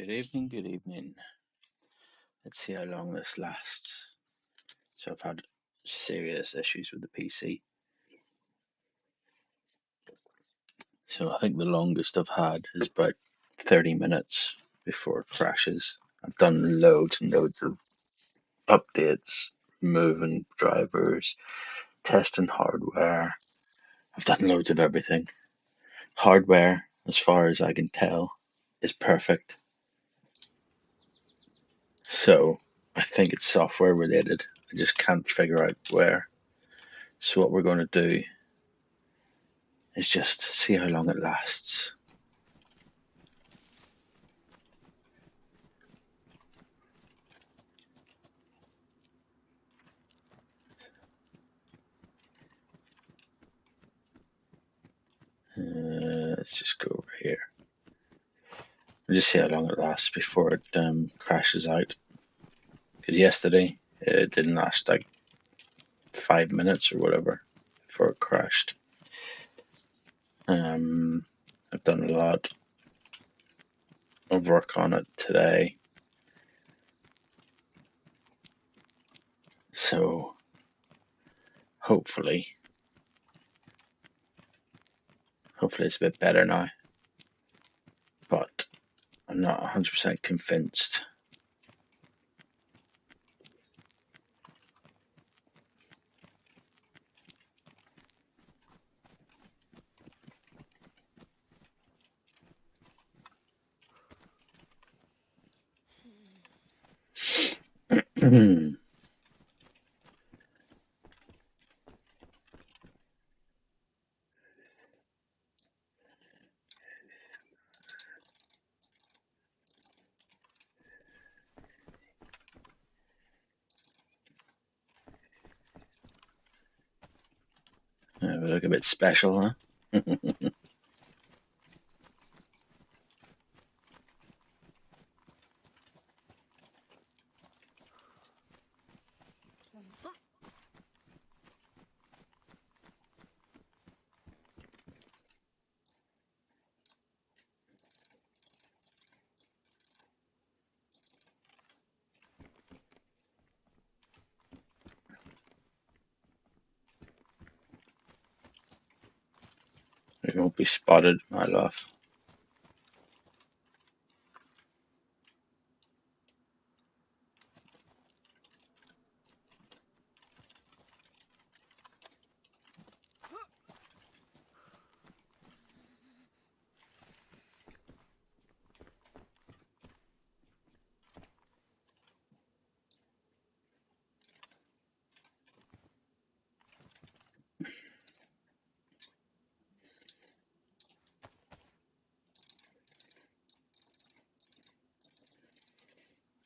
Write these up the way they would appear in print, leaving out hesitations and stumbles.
Good evening, good evening. Let's see how long this lasts. So I've had serious issues with the PC. So I think the longest I've had is about 30 minutes before it crashes. I've done loads and loads of updates, moving drivers, testing hardware. I've done loads of everything. Hardware, as far as I can tell, is perfect. So I think it's software related. I just can't figure out where. So what we're going to do is just see how long it lasts. Let's just go over here and just see how long it lasts before it crashes out. Because yesterday it didn't last like 5 minutes or whatever before it crashed. I've done a lot of work on it today, so hopefully it's a bit better now. But I'm not 100% convinced. We look a bit special, huh? We won't be spotted, my love.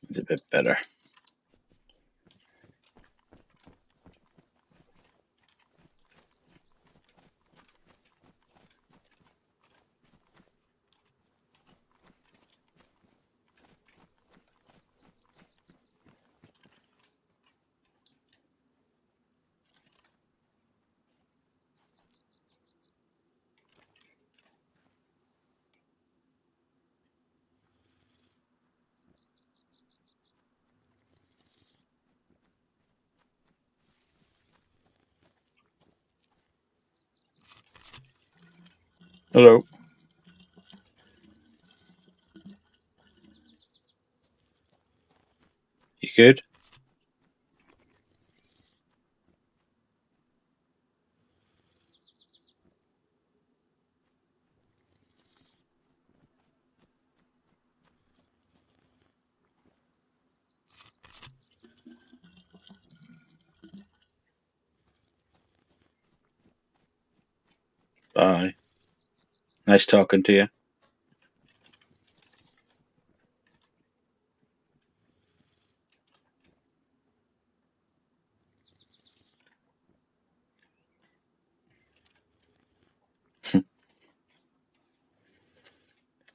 It's a bit better. Hello. You good? Bye. Nice talking to you.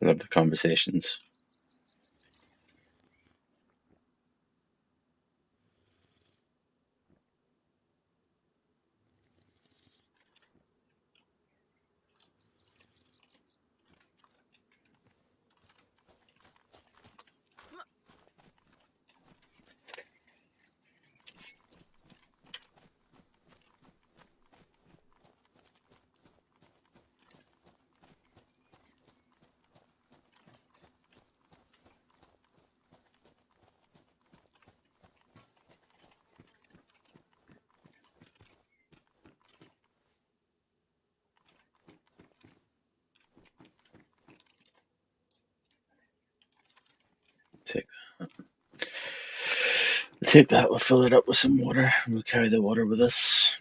Love the conversations. Take that. Take that, we'll fill it up with some water, and we'll carry the water with us.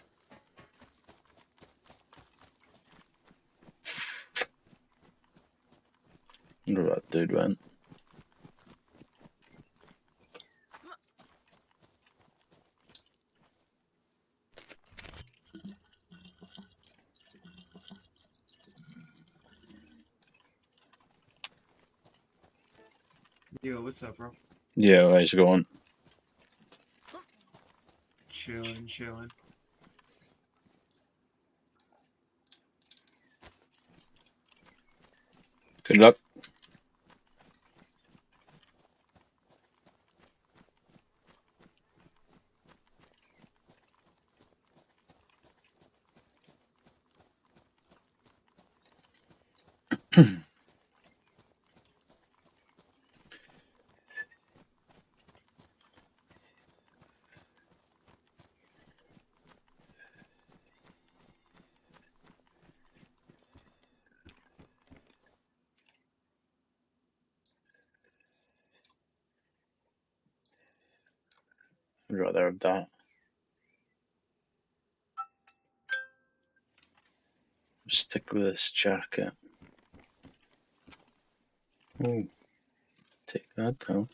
Wonder where that dude went. Yo, what's up, bro? Yeah, how's it going? Chilling. Good luck. I'd rather have that. Stick with this jacket. Oh, take that down.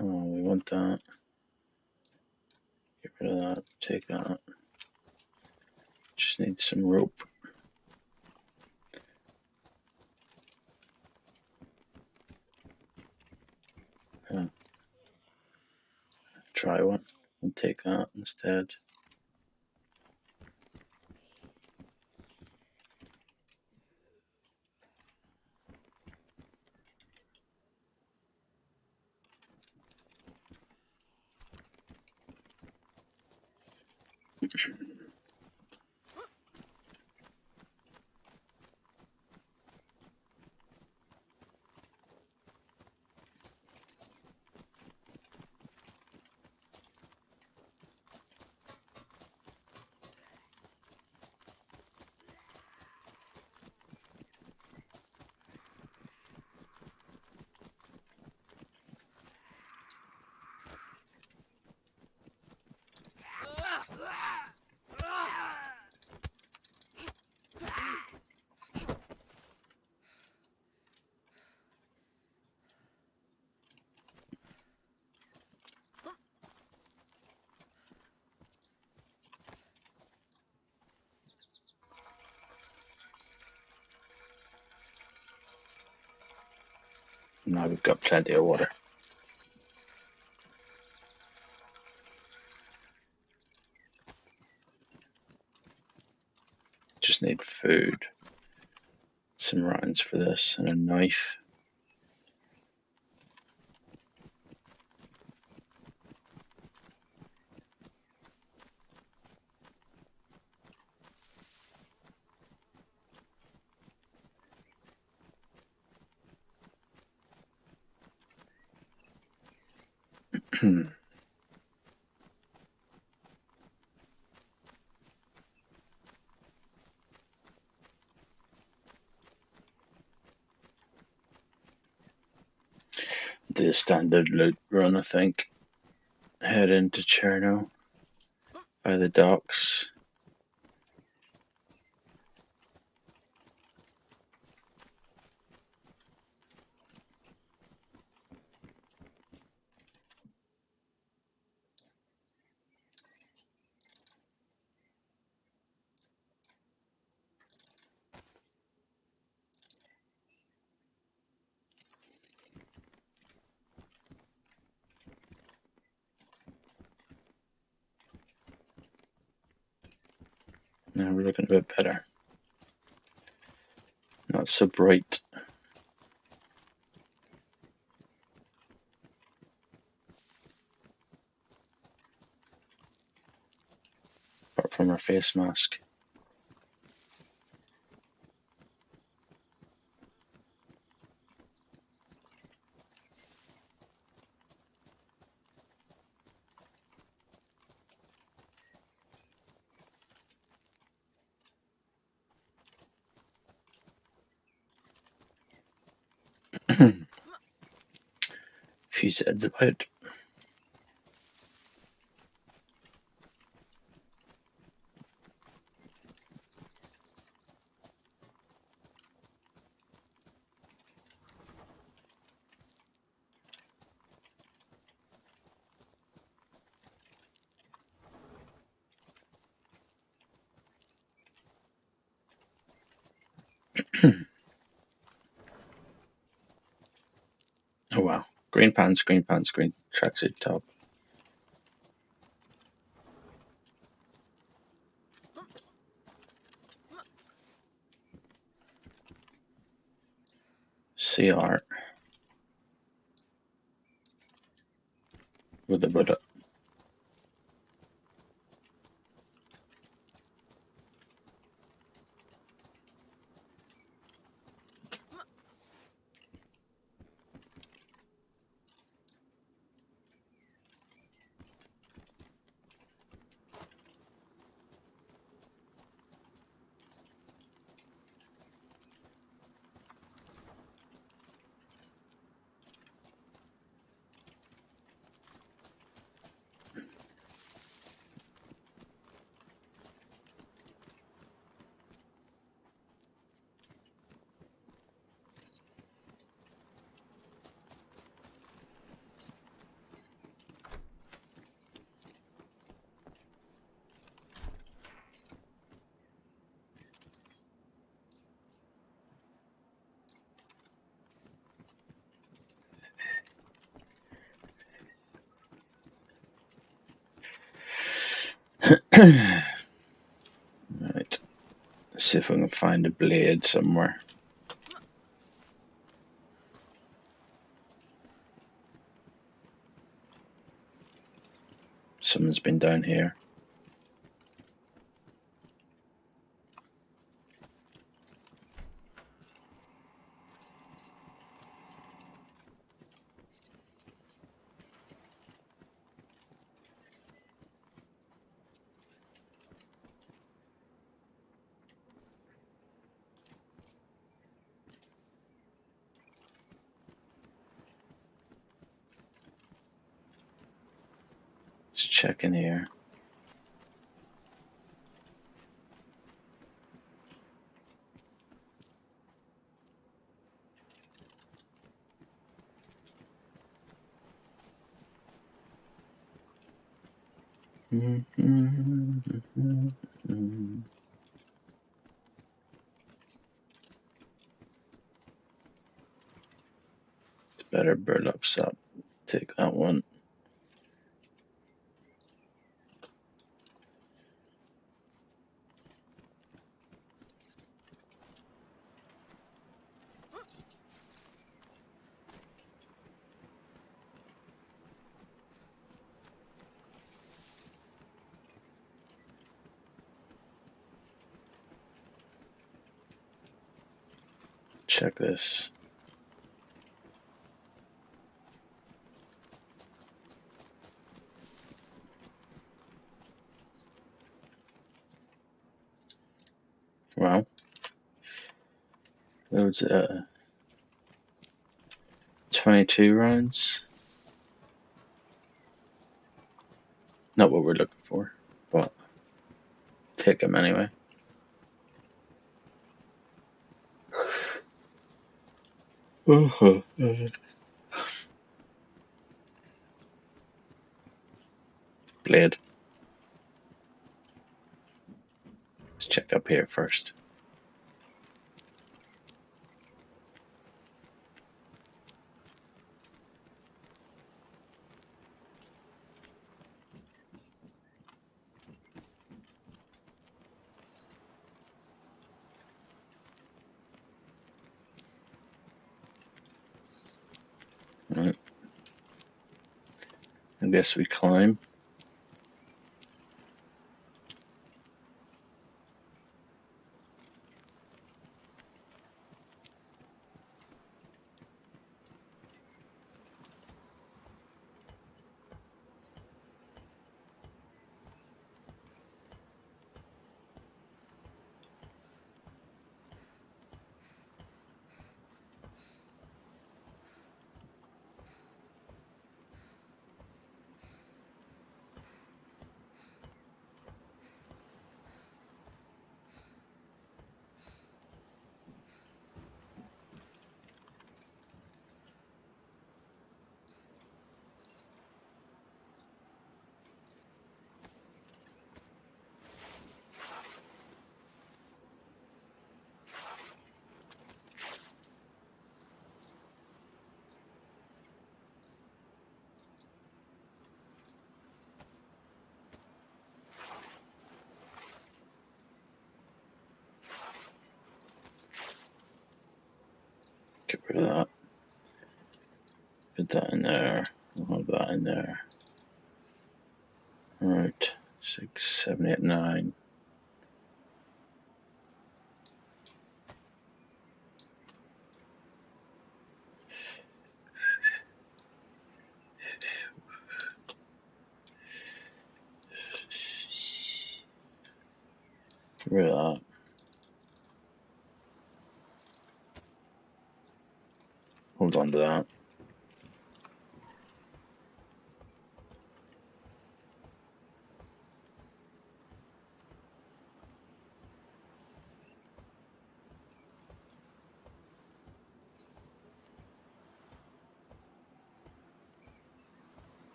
Oh, we want that. Get rid of that. Take that. Just need some rope. Try one and take that instead. Now we've got plenty of water. Just need food. Some rounds for this and a knife. The standard loot run, I think. Head into Cherno by the docks. Now we're looking a bit better. Not so bright. Apart from our face mask. Few sads about. Oh wow. Green pants, green tracksuit top. CR with a Buddha. Right. Let's see if we can find a blade somewhere. Someone's been down here. Let's check in here. Better burlaps up. Take that one. Check this. Wow. Those 22 rounds. Not what we're looking for, but take them anyway. Blade. Let's check up here first. Right. I guess we climb. rid of that. Put that in there. We'll have that in there. Alright, 6, 7, 8, 9. Get rid of that. Hold on to that.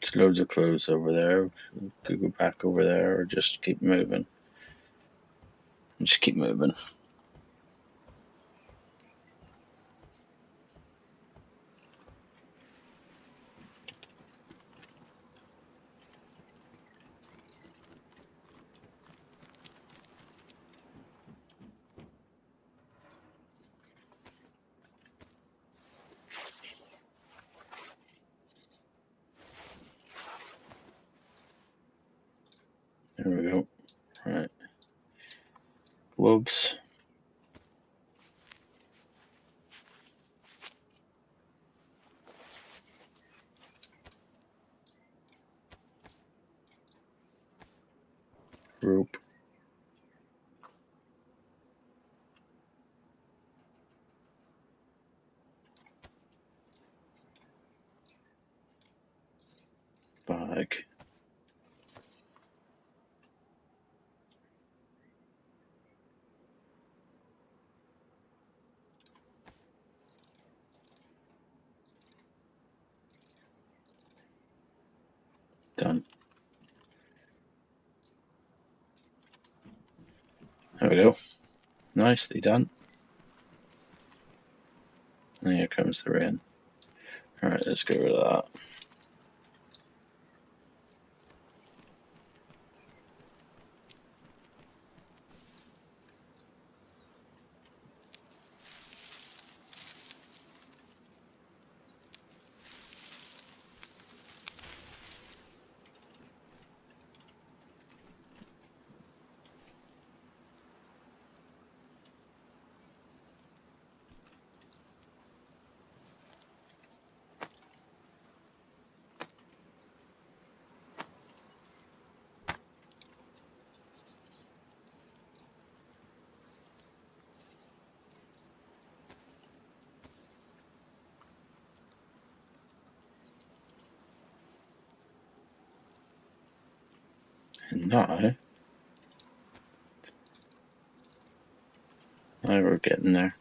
There's loads of clothes over there. Could go back over there or just keep moving. Just keep moving. There we go. Right. Gloves. Rope. Bag. Done. There we go. Nicely done. And here comes the rain. Alright, let's get rid of that. And now we're getting there.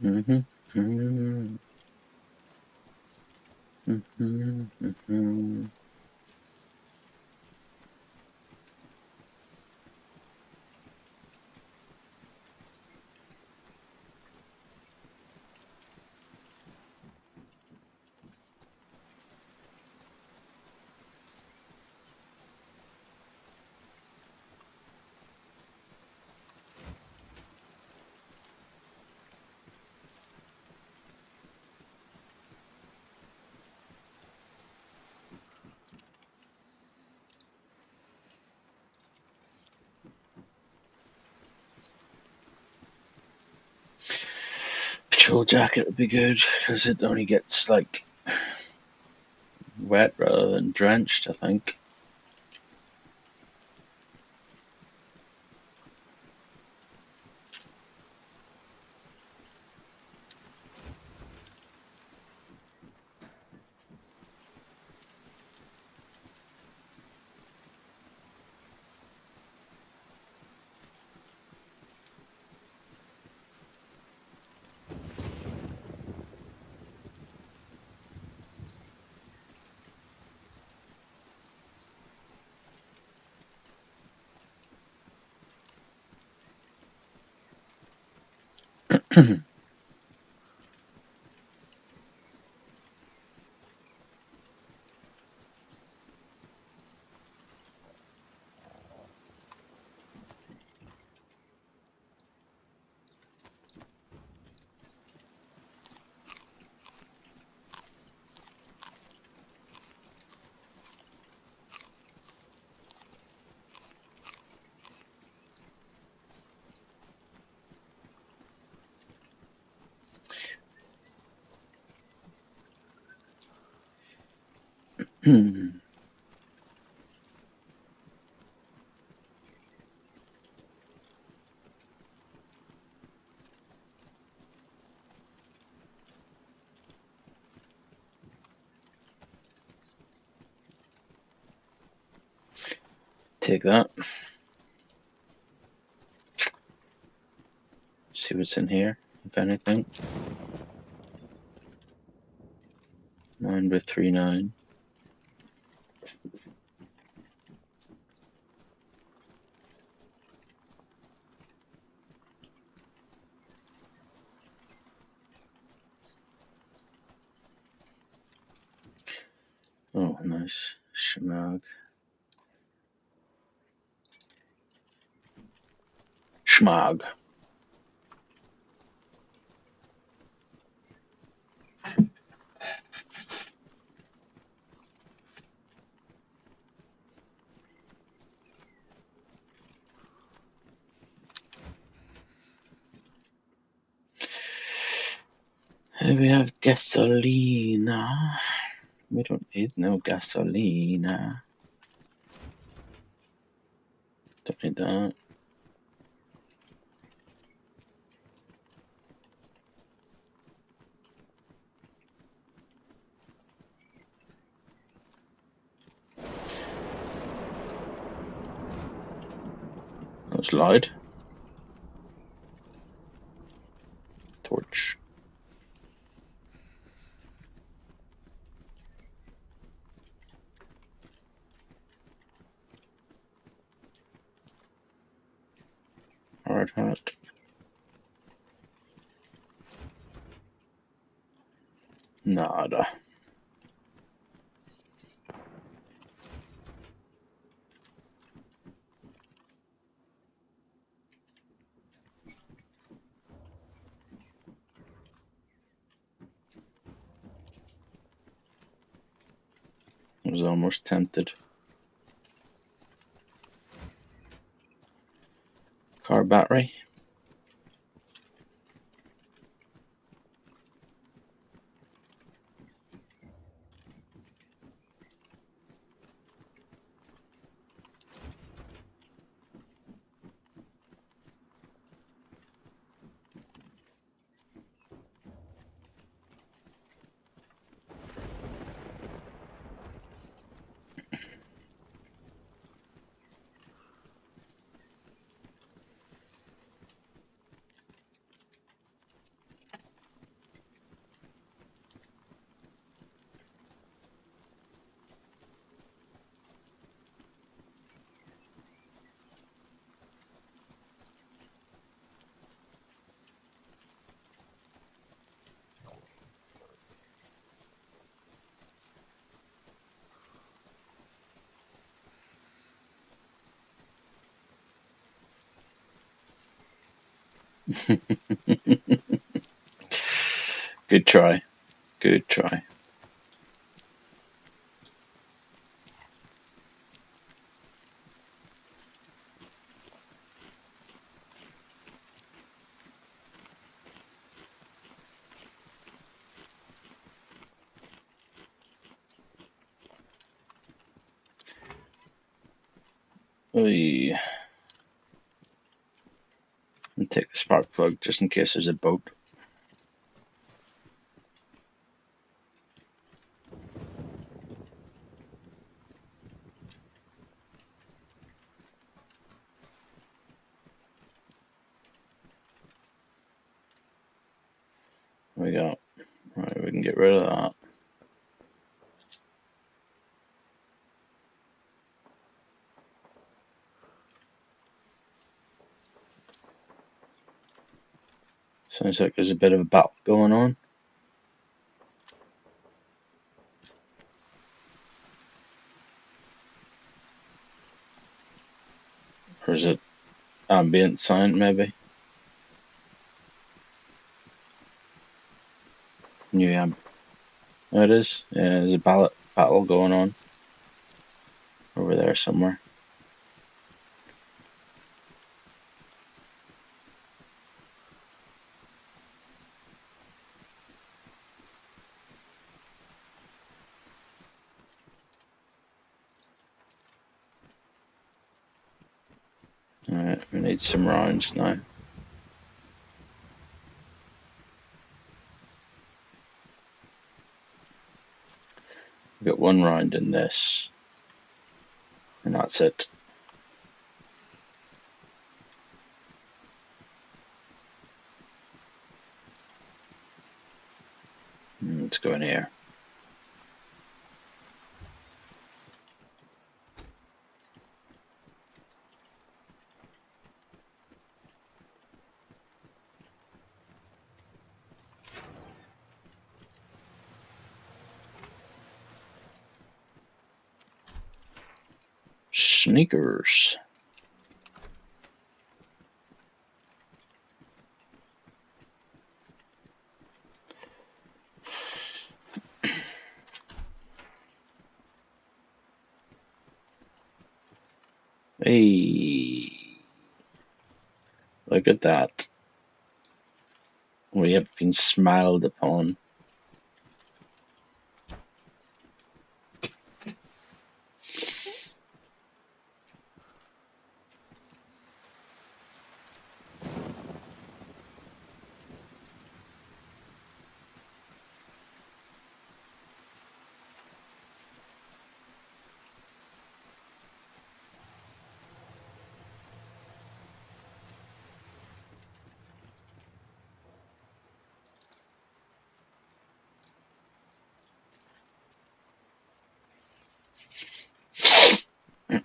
Mm-hmm. Mm-hmm. Mm-hmm. Mm-hmm. actual jacket would be good because it only gets like wet rather than drenched, I think. Take that. See what's in here, if anything. Mine with 3-9. Oh, nice. Schmag. Schmag. Here we have gasolina. We don't need no gasolina. Don't need that. That was loud. Torch. Hard hat. Nada. I was almost tempted. Car battery. Good try. Good try. Oy. And take the spark plug just in case there's a boat. There we go. Right, we can get rid of that. Sounds like there's a bit of a battle going on. Or is it ambient sound, maybe? New amp. There it is. Yeah, there's a battle going on over there somewhere. Alright, we need some rounds now. We've got one round in this, and that's it. Let's go in here. Sneakers. Hey, look at that. We have been smiled upon.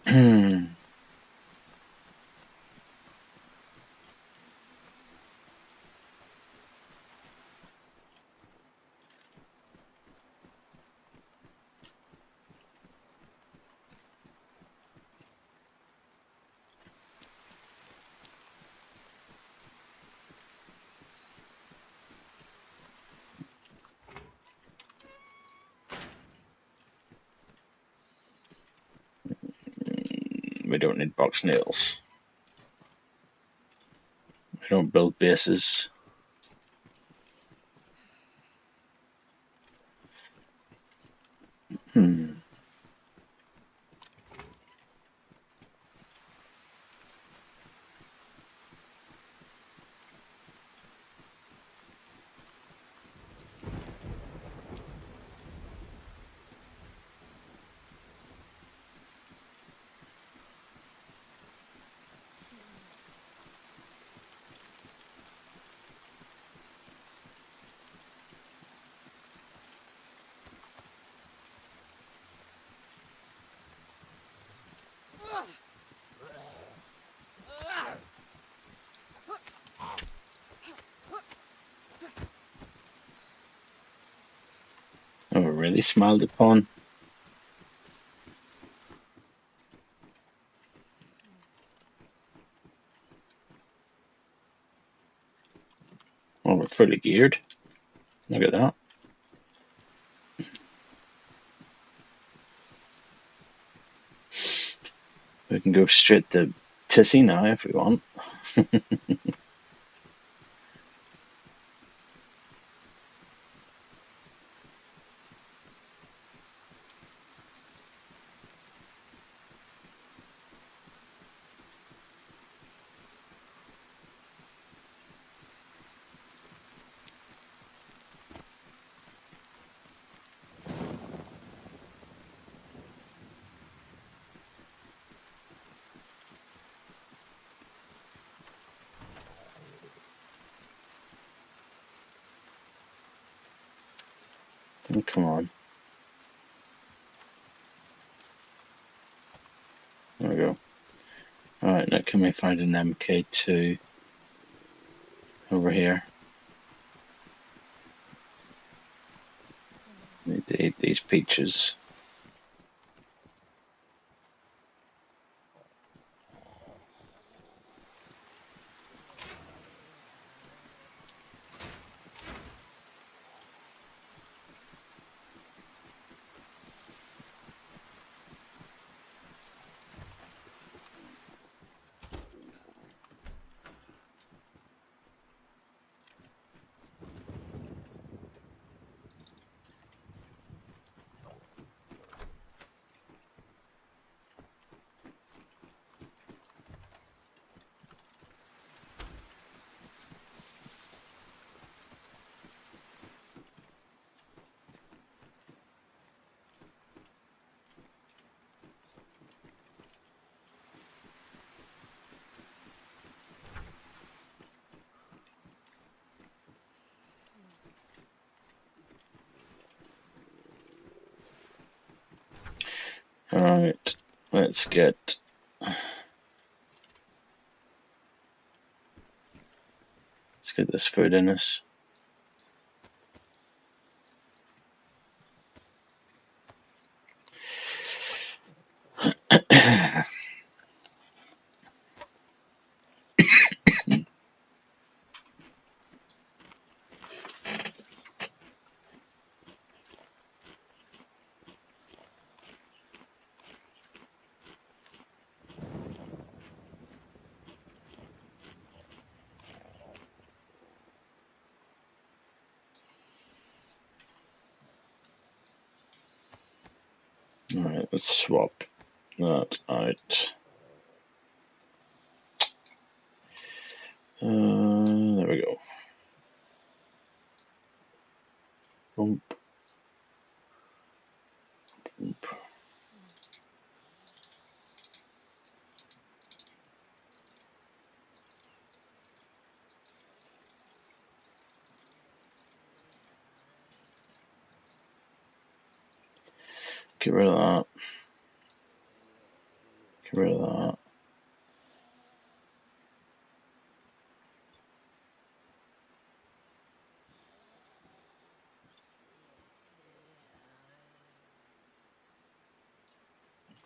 Oh, we don't need box nails. We don't build bases. Hmm. Oh, we're really smiled upon. Oh, we're fully geared. Look at that. We can go straight to Tissy now if we want. Oh, come on. There we go. Alright, now can we find an MK2 over here? Need to eat these peaches. Alright, let's get this food in us. Alright, let's swap that out. There we go. Bump. Bump. Get rid of that. Get rid of that.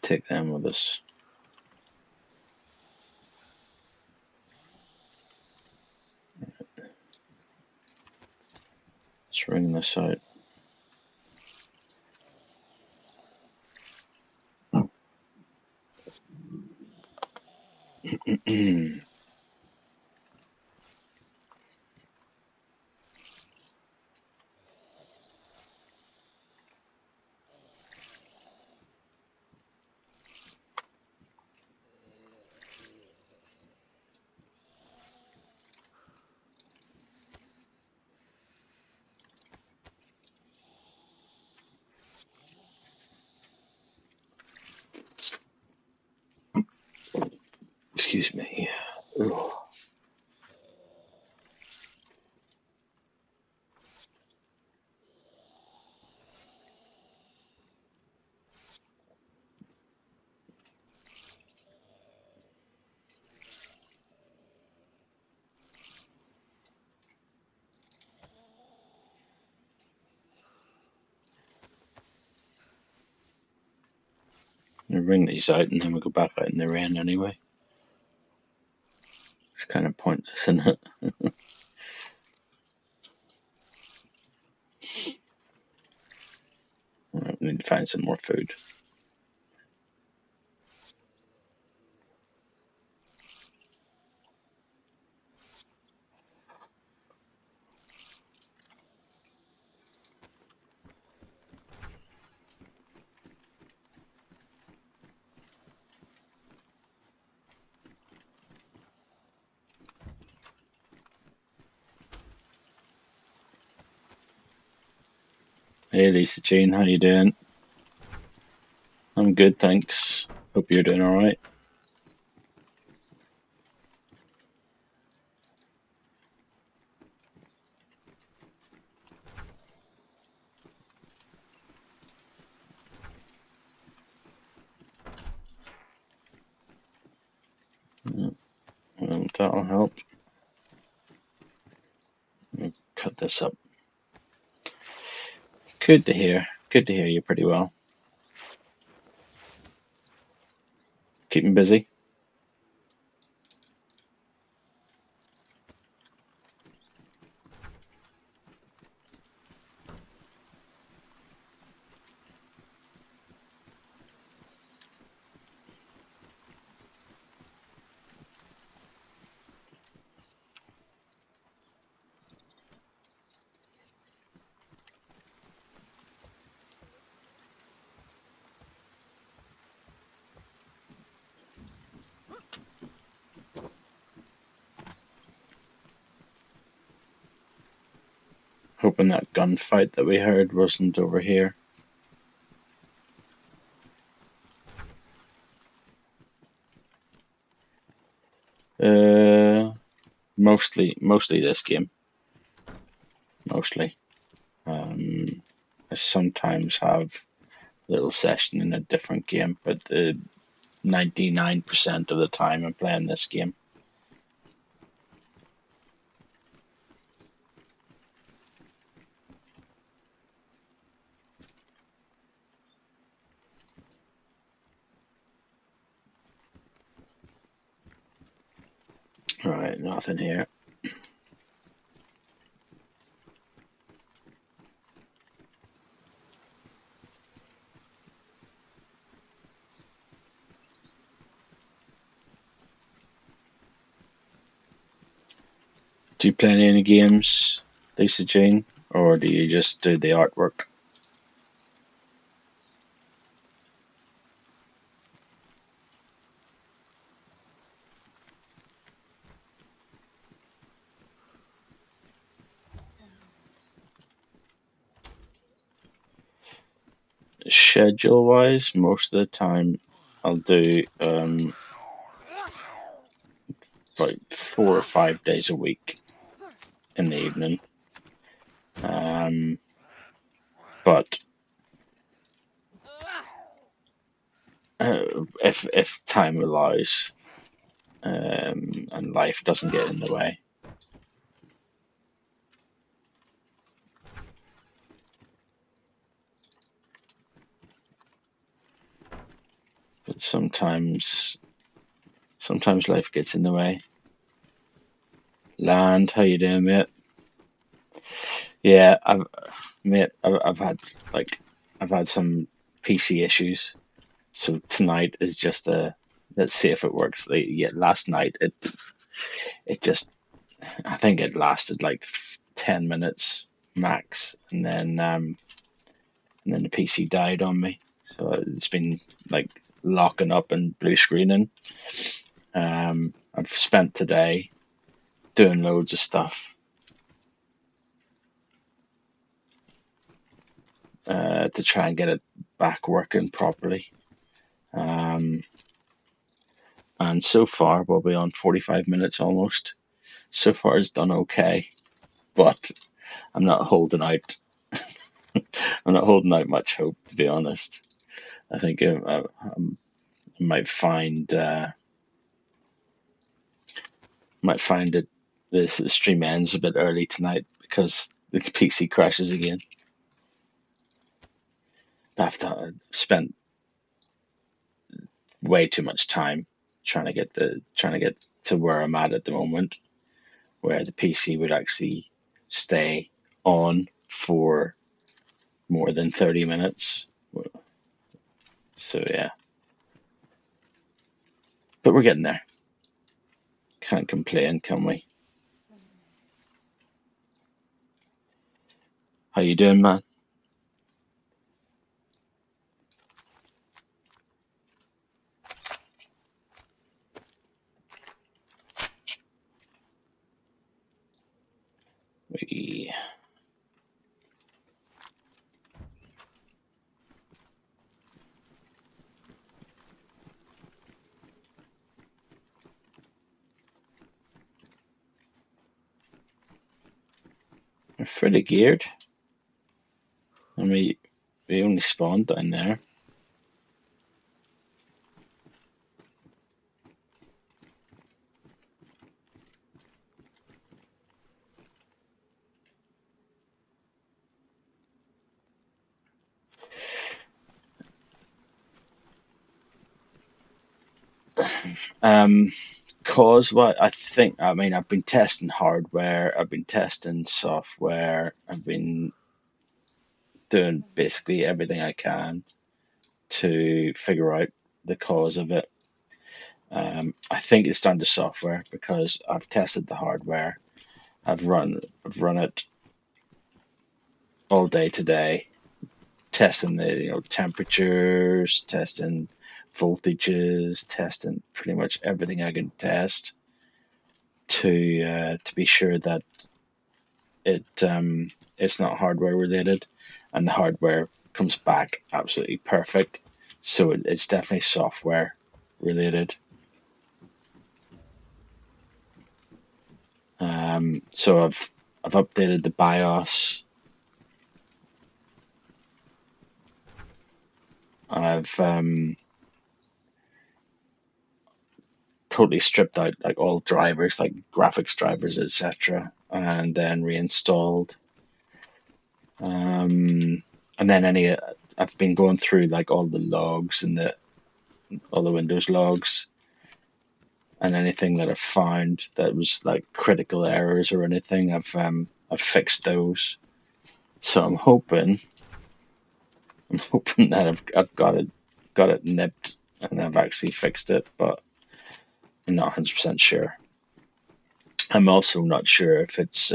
Take them with us. Let's ring this out. Excuse me. Ugh. We'll ring these out and then we'll go back out in the rain anyway. It's kind of pointless, isn't it? Right, we need to find some more food. Hey Lisa Jane, how you doing? I'm good, thanks. Hope you're doing alright. That'll help. Let me cut this up. Good to hear. Good to hear you pretty well. Keeping busy? Hoping that gunfight that we heard wasn't over here. Mostly this game. Mostly. I sometimes have a little session in a different game, but 99% of the time I'm playing this game. Alright, nothing here. Do you play any games, Lisa Jane, or do you just do the artwork? Schedule wise, most of the time I'll do like 4 or 5 days a week in the evening. But if time allows, and life doesn't get in the way. But sometimes life gets in the way. Land, how you doing, mate? Yeah, I've had some PC issues, so tonight is just a let's see if it works. Yeah, last night it just I think it lasted like 10 minutes max, and then the PC died on me. So it's been like locking up and blue screening. I've spent today doing loads of stuff to try and get it back working properly. And so far, we'll be on 45 minutes almost. So far, it's done okay, but I'm not holding out. I'm not holding out much hope, to be honest. I think I might find that this stream ends a bit early tonight because the PC crashes again. I've spent way too much time trying to get to where I'm at the moment, where the PC would actually stay on for more than 30 minutes. So yeah, but we're getting there. Can't complain, can we? How you doing, man? We are fully geared, and we only spawned down there. Cause what I think, I mean, I've been testing hardware, I've been testing software, I've been doing basically everything I can to figure out the cause of it. I think it's down to software because I've tested the hardware. I've run it all day today, testing the temperatures, testing voltages, testing pretty much everything I can test to be sure that it's not hardware related, and the hardware comes back absolutely perfect. So it's definitely software related. So I've updated the BIOS. I've totally stripped out like all drivers, like graphics drivers, etc., and then reinstalled. And then I've been going through like all the logs and the all the Windows logs, and anything that I've found that was like critical errors or anything, I've fixed those. So I'm hoping that I've got it nipped and I've actually fixed it, but I'm not 100% sure. I'm also not sure if it's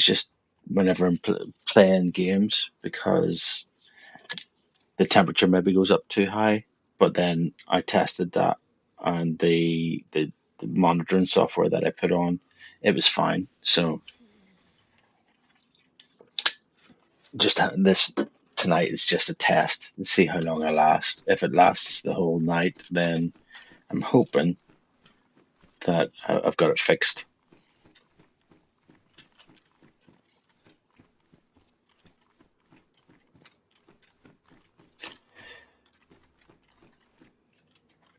just whenever I'm playing games because the temperature maybe goes up too high. But then I tested that, and the monitoring software that I put on, it was fine. So just this tonight is just a test and see how long I last. If it lasts the whole night, then I'm hoping that I've got it fixed.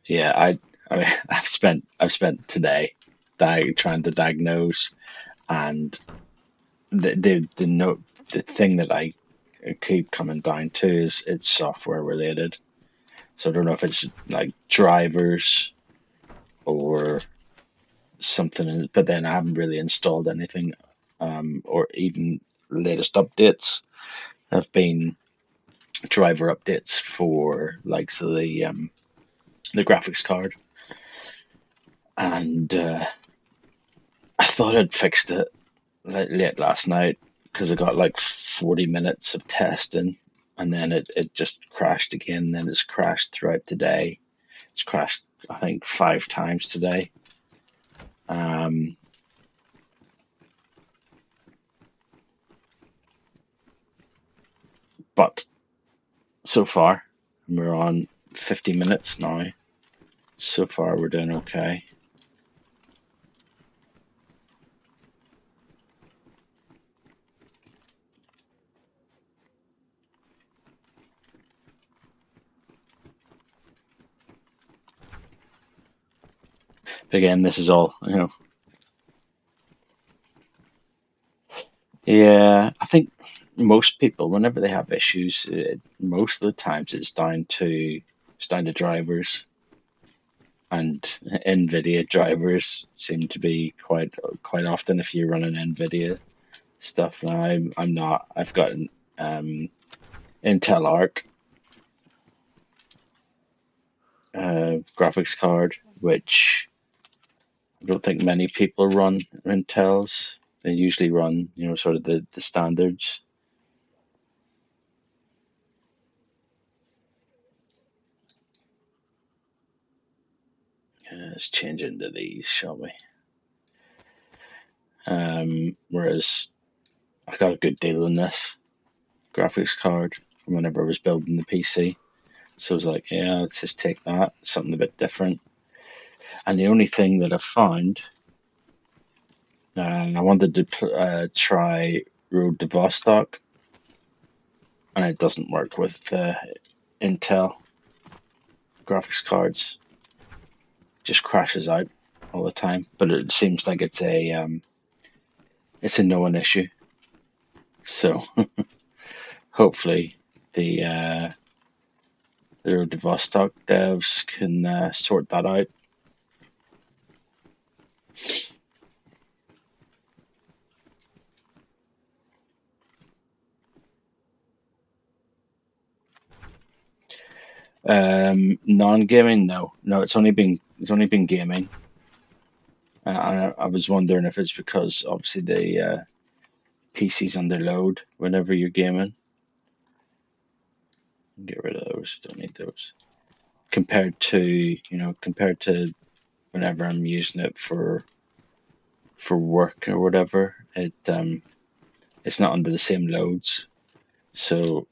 Yeah, I mean, I've spent today trying to diagnose, and the note the thing that I keep coming down to is it's software related. So I don't know if it's like drivers or something, but then I haven't really installed anything, or even latest updates have been driver updates for like so the graphics card, and I thought I'd fixed it late last night because I got like 40 minutes of testing, and then it just crashed again. Then it's crashed throughout today. It's crashed, I think, 5 times today. Um, but so far, we're on 50 minutes now. So far, we're doing okay. But again, this is all. Yeah, I think most people, whenever they have issues, most of the times it's down to drivers, and NVIDIA drivers seem to be quite often if you're running NVIDIA stuff. Now I'm not. I've got an Intel Arc graphics card, which I don't think many people run Intels. They usually run, sort of the standards. Let's change into these, shall we? Whereas I got a good deal on this graphics card from whenever I was building the PC. So I was like, yeah, let's just take that, something a bit different. And the only thing that I found, I wanted to try Road to Vostok, and it doesn't work with Intel graphics cards. It just crashes out all the time. But it seems like it's a known issue. So hopefully the their Vostok devs can sort that out. Non-gaming, no, it's only been gaming. I was wondering if it's because obviously the PC's under load whenever you're gaming. Get rid of those. Don't need those. Compared to whenever I'm using it for work or whatever, it's not under the same loads. So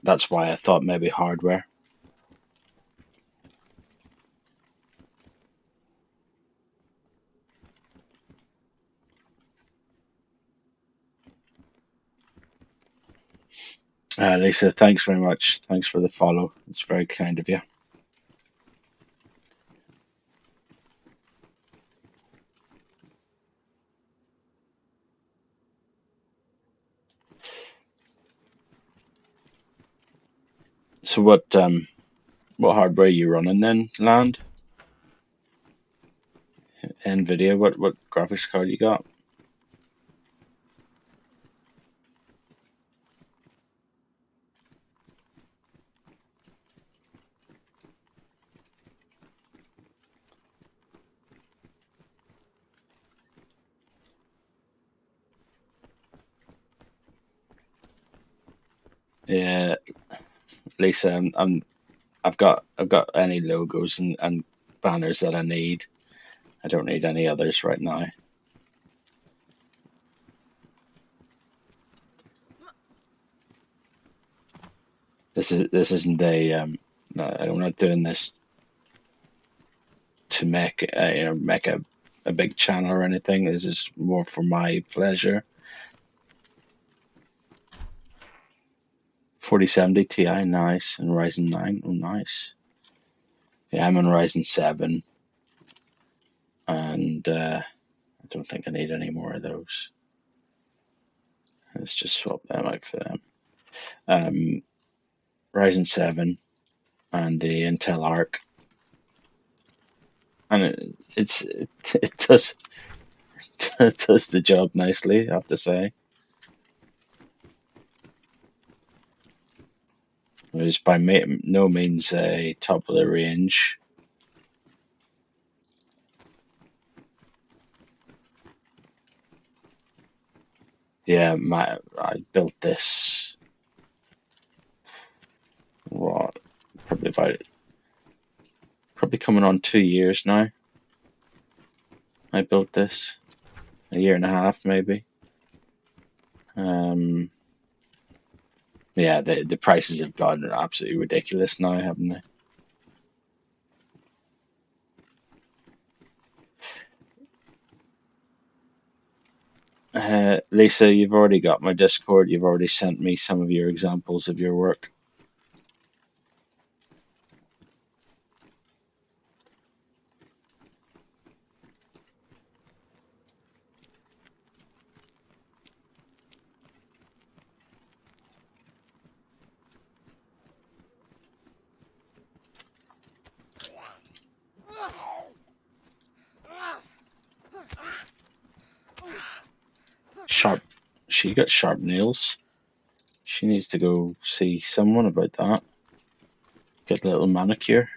that's why I thought maybe hardware. Lisa, thanks very much. Thanks for the follow. It's very kind of you. So what hardware are you running then, Land? NVIDIA, what graphics card you got? Yeah, Lisa, I've got any logos and banners that I need. I don't need any others right now. This isn't a no, I'm not doing this to make a big channel or anything. This is more for my pleasure. 4070 Ti, nice, and Ryzen 9, oh nice. Yeah, I'm on Ryzen 7, and I don't think I need any more of those. Let's just swap them out for them. Ryzen 7 and the Intel Arc, and it does it does the job nicely, I have to say. It's by no means a top of the range. Yeah, I built this what probably coming on 2 years now. I built this a year and a half maybe. Yeah, the prices have gotten absolutely ridiculous now, haven't they? Lisa, you've already got my Discord. You've already sent me some of your examples of your work. Sharp, she got sharp nails. She needs to go see someone about that. Get a little manicure.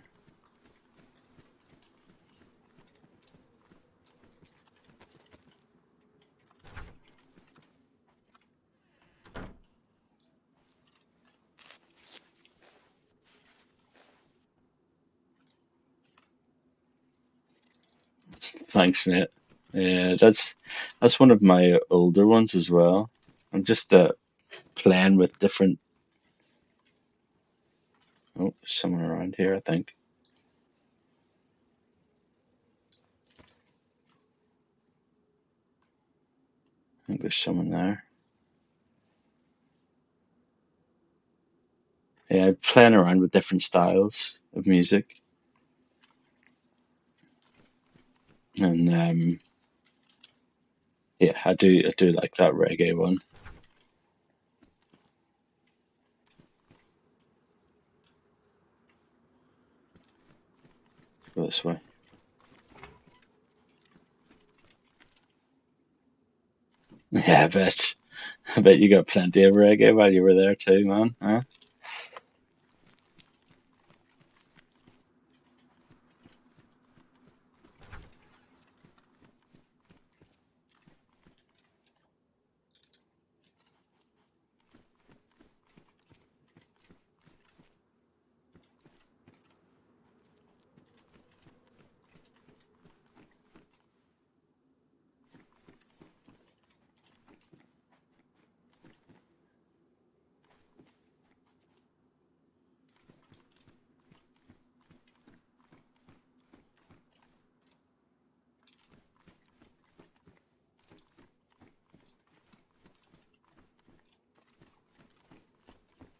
Thanks, mate. Yeah, that's one of my older ones as well. I'm just playing with different. Oh, there's someone around here, I think. I think there's someone there. Yeah, playing around with different styles of music, and yeah, I do like that reggae one. Go this way. Yeah, I bet. I bet you got plenty of reggae while you were there too, man. Huh?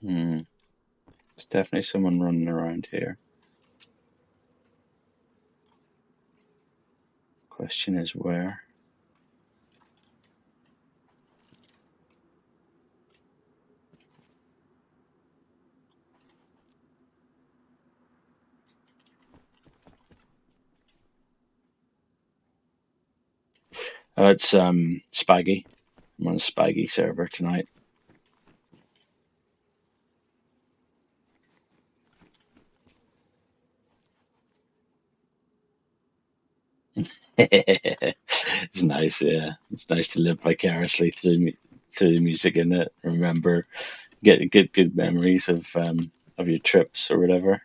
Hmm. There's definitely someone running around here. Question is where? Oh, it's Spaggy. I'm on a Spaggy server tonight. It's nice, yeah. It's nice to live vicariously through the music in it. Remember, get good memories of your trips or whatever.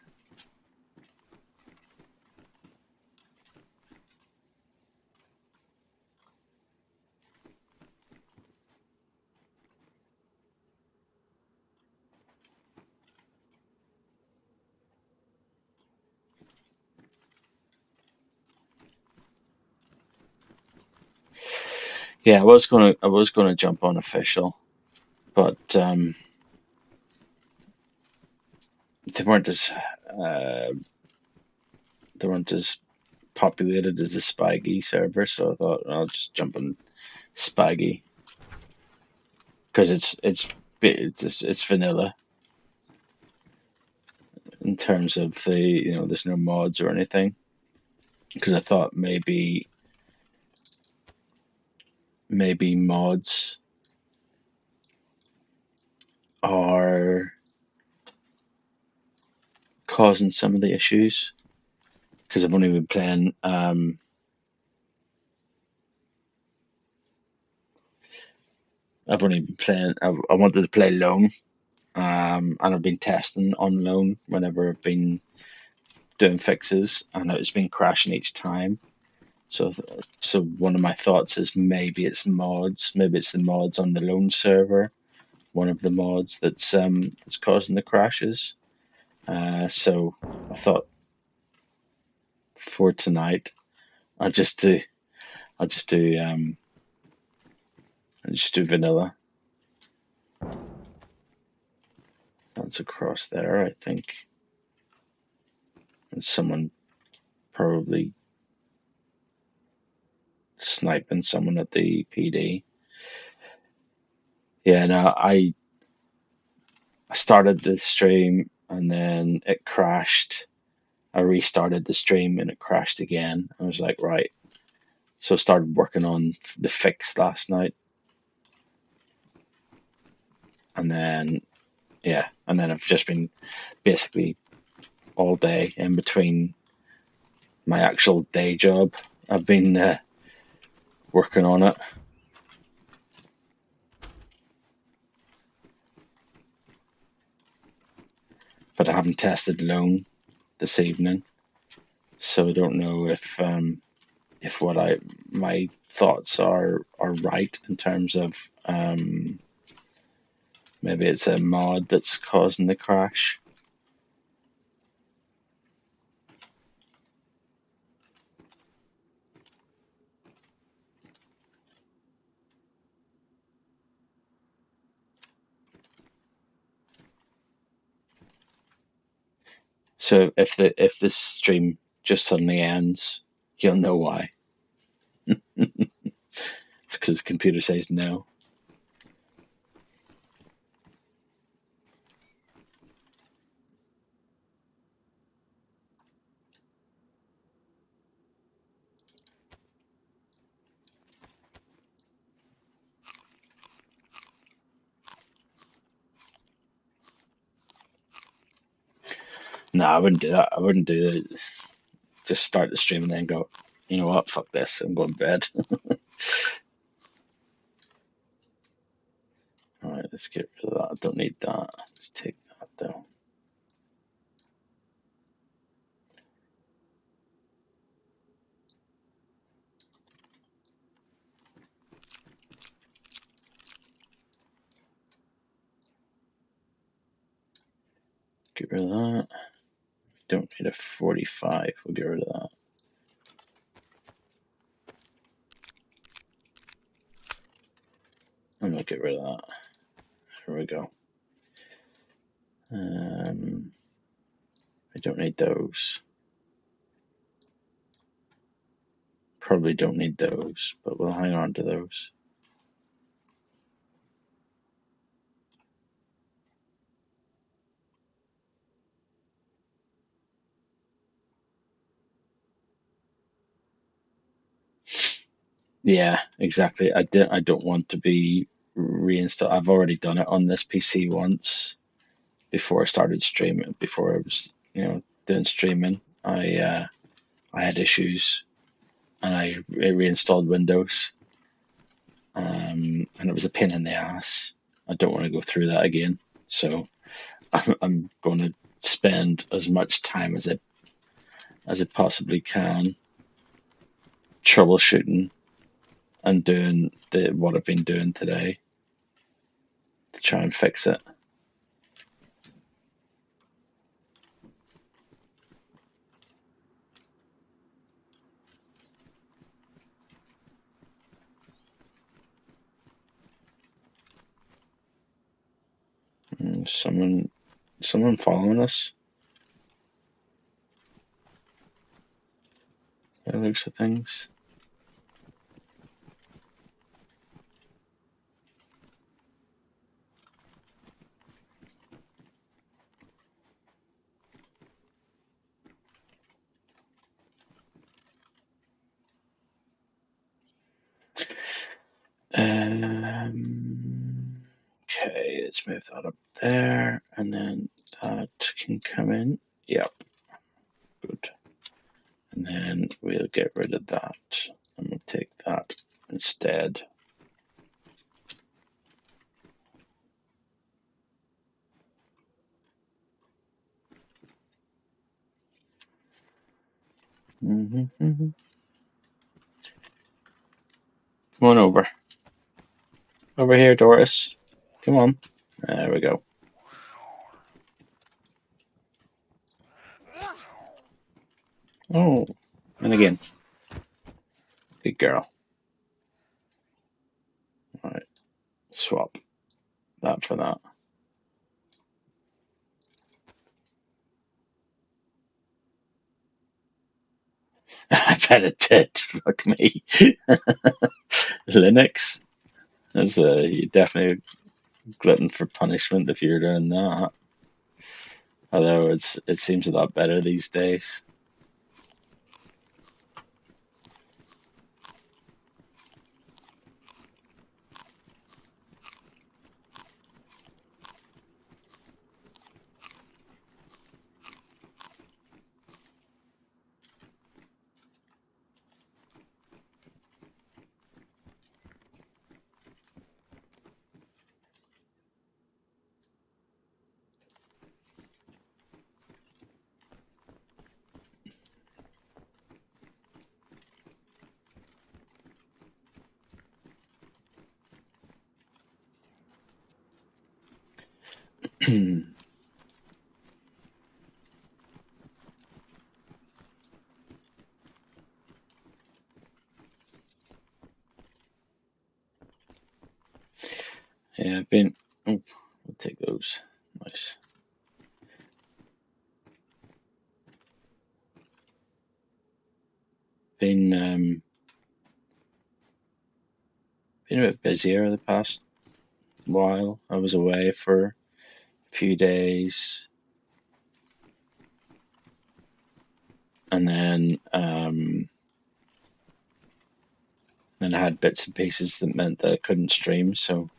Yeah, I was gonna jump on official, but they weren't as uh, they weren't as populated as the Spaggy server, so I thought I'll just jump on Spaggy because it's vanilla in terms of there's no mods or anything. Because I thought maybe mods are causing some of the issues. Because I've only been playing I've only been playing. I wanted to play lone, and I've been testing on lone whenever I've been doing fixes, and it's been crashing each time. So one of my thoughts is maybe it's mods. Maybe it's the mods on the lone server. One of the mods that's causing the crashes. So I thought for tonight, I'll just do I'll just do I'll just do vanilla. That's across there, I think. And someone probably sniping someone at the PD. Yeah, no, I started the stream and then it crashed. I restarted the stream and it crashed again. I was like, right. So I started working on the fix last night, and then yeah, and then I've just been basically all day in between my actual day job. I've been working on it, but I haven't tested loan this evening, so I don't know if what I my thoughts are right in terms of maybe it's a mod that's causing the crash. So if this stream just suddenly ends, you'll know why. It's because the computer says no. No, I wouldn't do that. I wouldn't do that. Just start the stream and then go, you know what, fuck this, I'm going to bed. Alright, let's get rid of that. I don't need that. Let's take that though. Get rid of that. Don't need a 45. We'll get rid of that. I'm gonna get rid of that. Here we go. I don't need those. Probably don't need those, but we'll hang on to those. Yeah, exactly. I don't want to be reinstalled. I've already done it on this PC once before I started streaming. Before I was, doing streaming, I had issues and I reinstalled Windows, and it was a pain in the ass. I don't want to go through that again. So I'm going to spend as much time as I possibly can troubleshooting and doing what I've been doing today to try and fix it. Someone following us. By the looks of things. Okay, let's move that up there, and then that can come in. Yep, good. And then we'll get rid of that. I'm going to take that instead. Come on over. Over here, Doris. Come on. There we go. Oh, and again. Good girl. All right, swap that for that. I bet it did. Fuck me. Linux. That's you definitely glutton for punishment if you're doing that. Although it seems a lot better these days. Yeah, I've been. Oh, we'll take those. Nice. Been been a bit busier the past while. I was away for a few days, and then I had bits and pieces that meant that I couldn't stream. So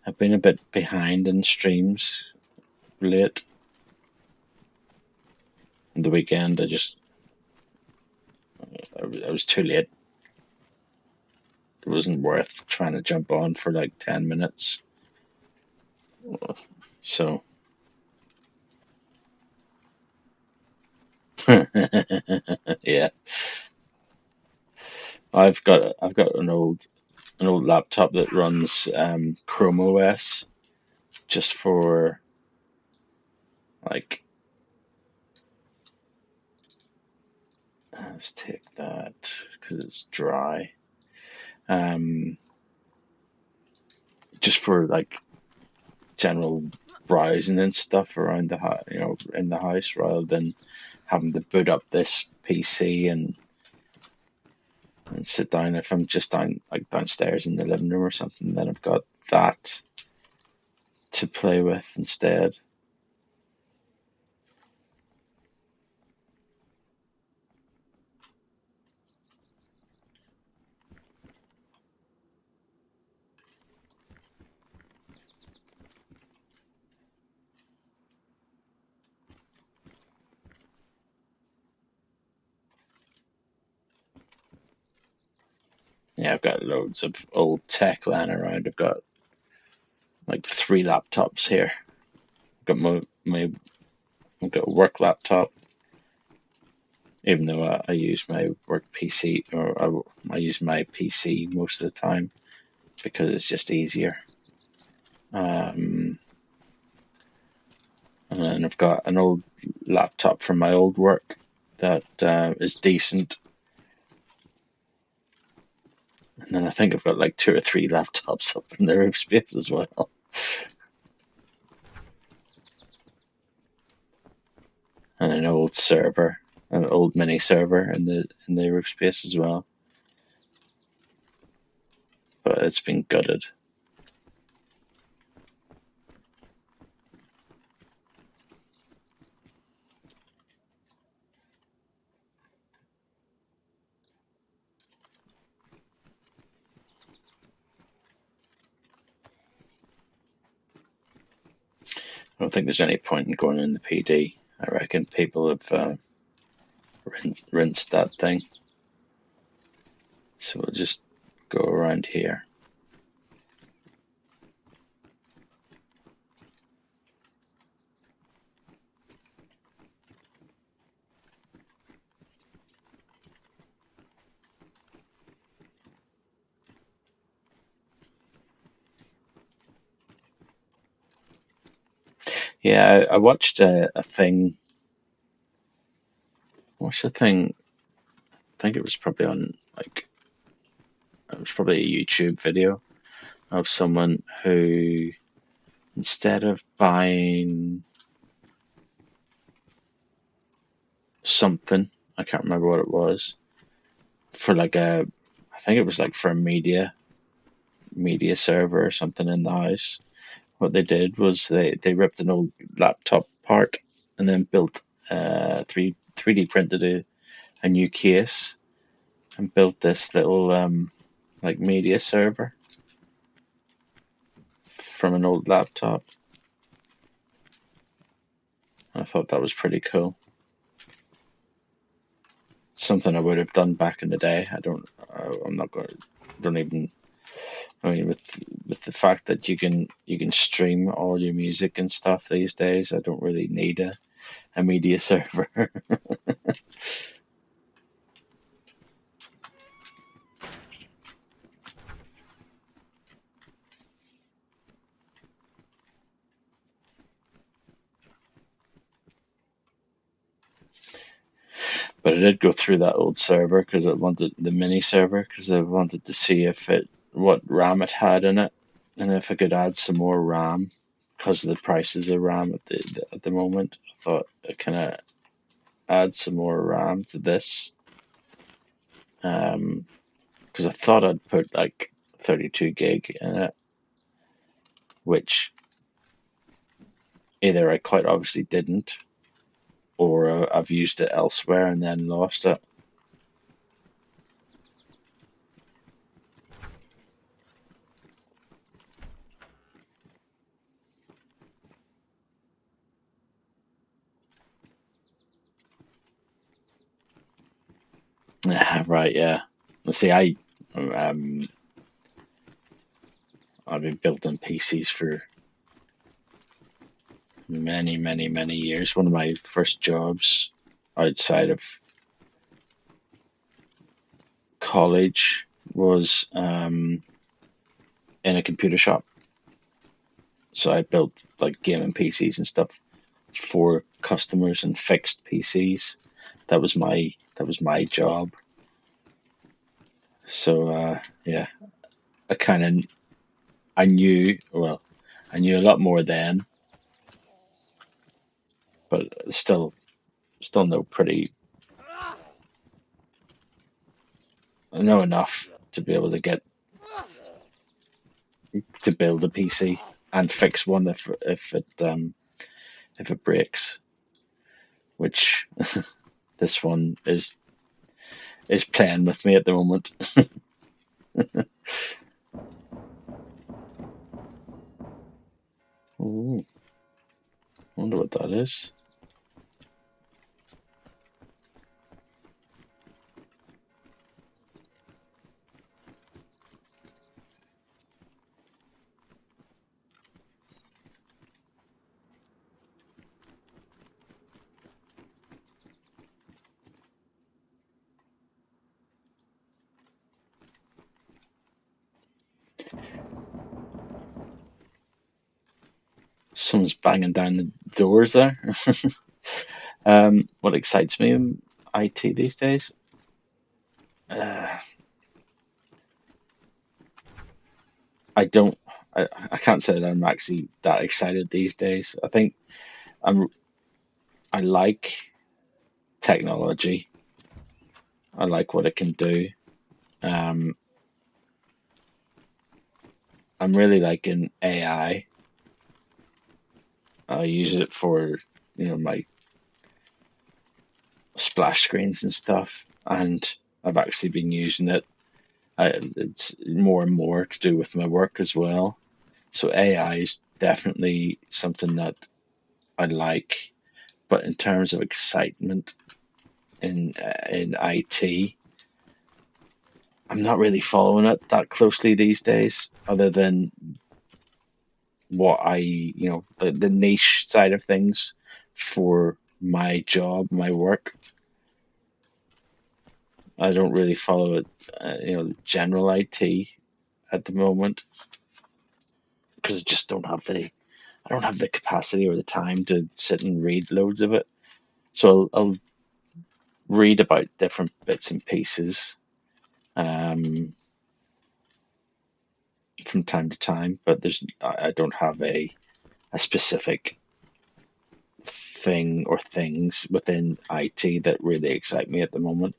I've been a bit behind in streams late. The weekend, I was too late. It wasn't worth trying to jump on for like 10 minutes. So yeah, I've got an old laptop that runs Chrome OS just for like let's take that because it's dry. Um, just for like general browsing and stuff around the in the house rather than having to boot up this PC and sit down. If I'm just downstairs in the living room or something, then I've got that to play with instead. Yeah, I've got loads of old tech lying around. I've got like three laptops here. I've got I've got a work laptop, even though I use my work PC or I use my PC most of the time because it's just easier. Um, and then I've got an old laptop from my old work that is decent. And then I think I've got like two or three laptops up in the roof space as well. And an old server, an old mini server in the roof space as well. But it's been gutted. I don't think there's any point in going in the PD. I reckon people have rinsed that thing. So we'll just go around here. Yeah, I watched a thing. What's the thing? I think it was probably on like it was probably a YouTube video of someone who instead of buying something, I can't remember what it was, for like I think it was like for a media server or something in the house. What they did was they ripped an old laptop apart and then built 3D printed a new case and built this little like media server from an old laptop. I thought that was pretty cool. Something I would have done back in the day. I'm not going. Don't even. I mean, with the fact that you can stream all your music and stuff these days, I don't really need a media server. But I did go through that old server because I wanted the mini server because I wanted to see if it what RAM it had in it and if I could add some more RAM because of the prices of RAM at the moment. I thought I kind of add some more RAM to this because I thought I'd put like 32 gig in it, which either I quite obviously didn't or I've used it elsewhere and then lost it. Right, yeah. Well, see, um, I've been building PCs for many, many, many years. One of my first jobs outside of college was in a computer shop. So I built like gaming PCs and stuff for customers and fixed PCs. That was my job. So yeah, I kind of I knew well, I knew a lot more then, but still I know enough to be able to get to build a PC and fix one if it breaks, which this one is playing with me at the moment. Ooh, wonder what that is. Someone's banging down the doors there. What excites me in IT these days? Uh, I don't. I can't say that I'm actually that excited these days. I think I'm. I like technology. I like what it can do. Um, I'm really liking AI. I use it for my splash screens and stuff, and I've actually been using it. It's more and more to do with my work as well. So AI is definitely something that I like, but in terms of excitement in IT, I'm not really following it that closely these days, other than what the niche side of things for my job, my work. I don't really follow it, the general IT at the moment because I don't have the capacity or the time to sit and read loads of it. So I'll read about different bits and pieces from time to time, but I don't have a specific thing or things within IT that really excite me at the moment,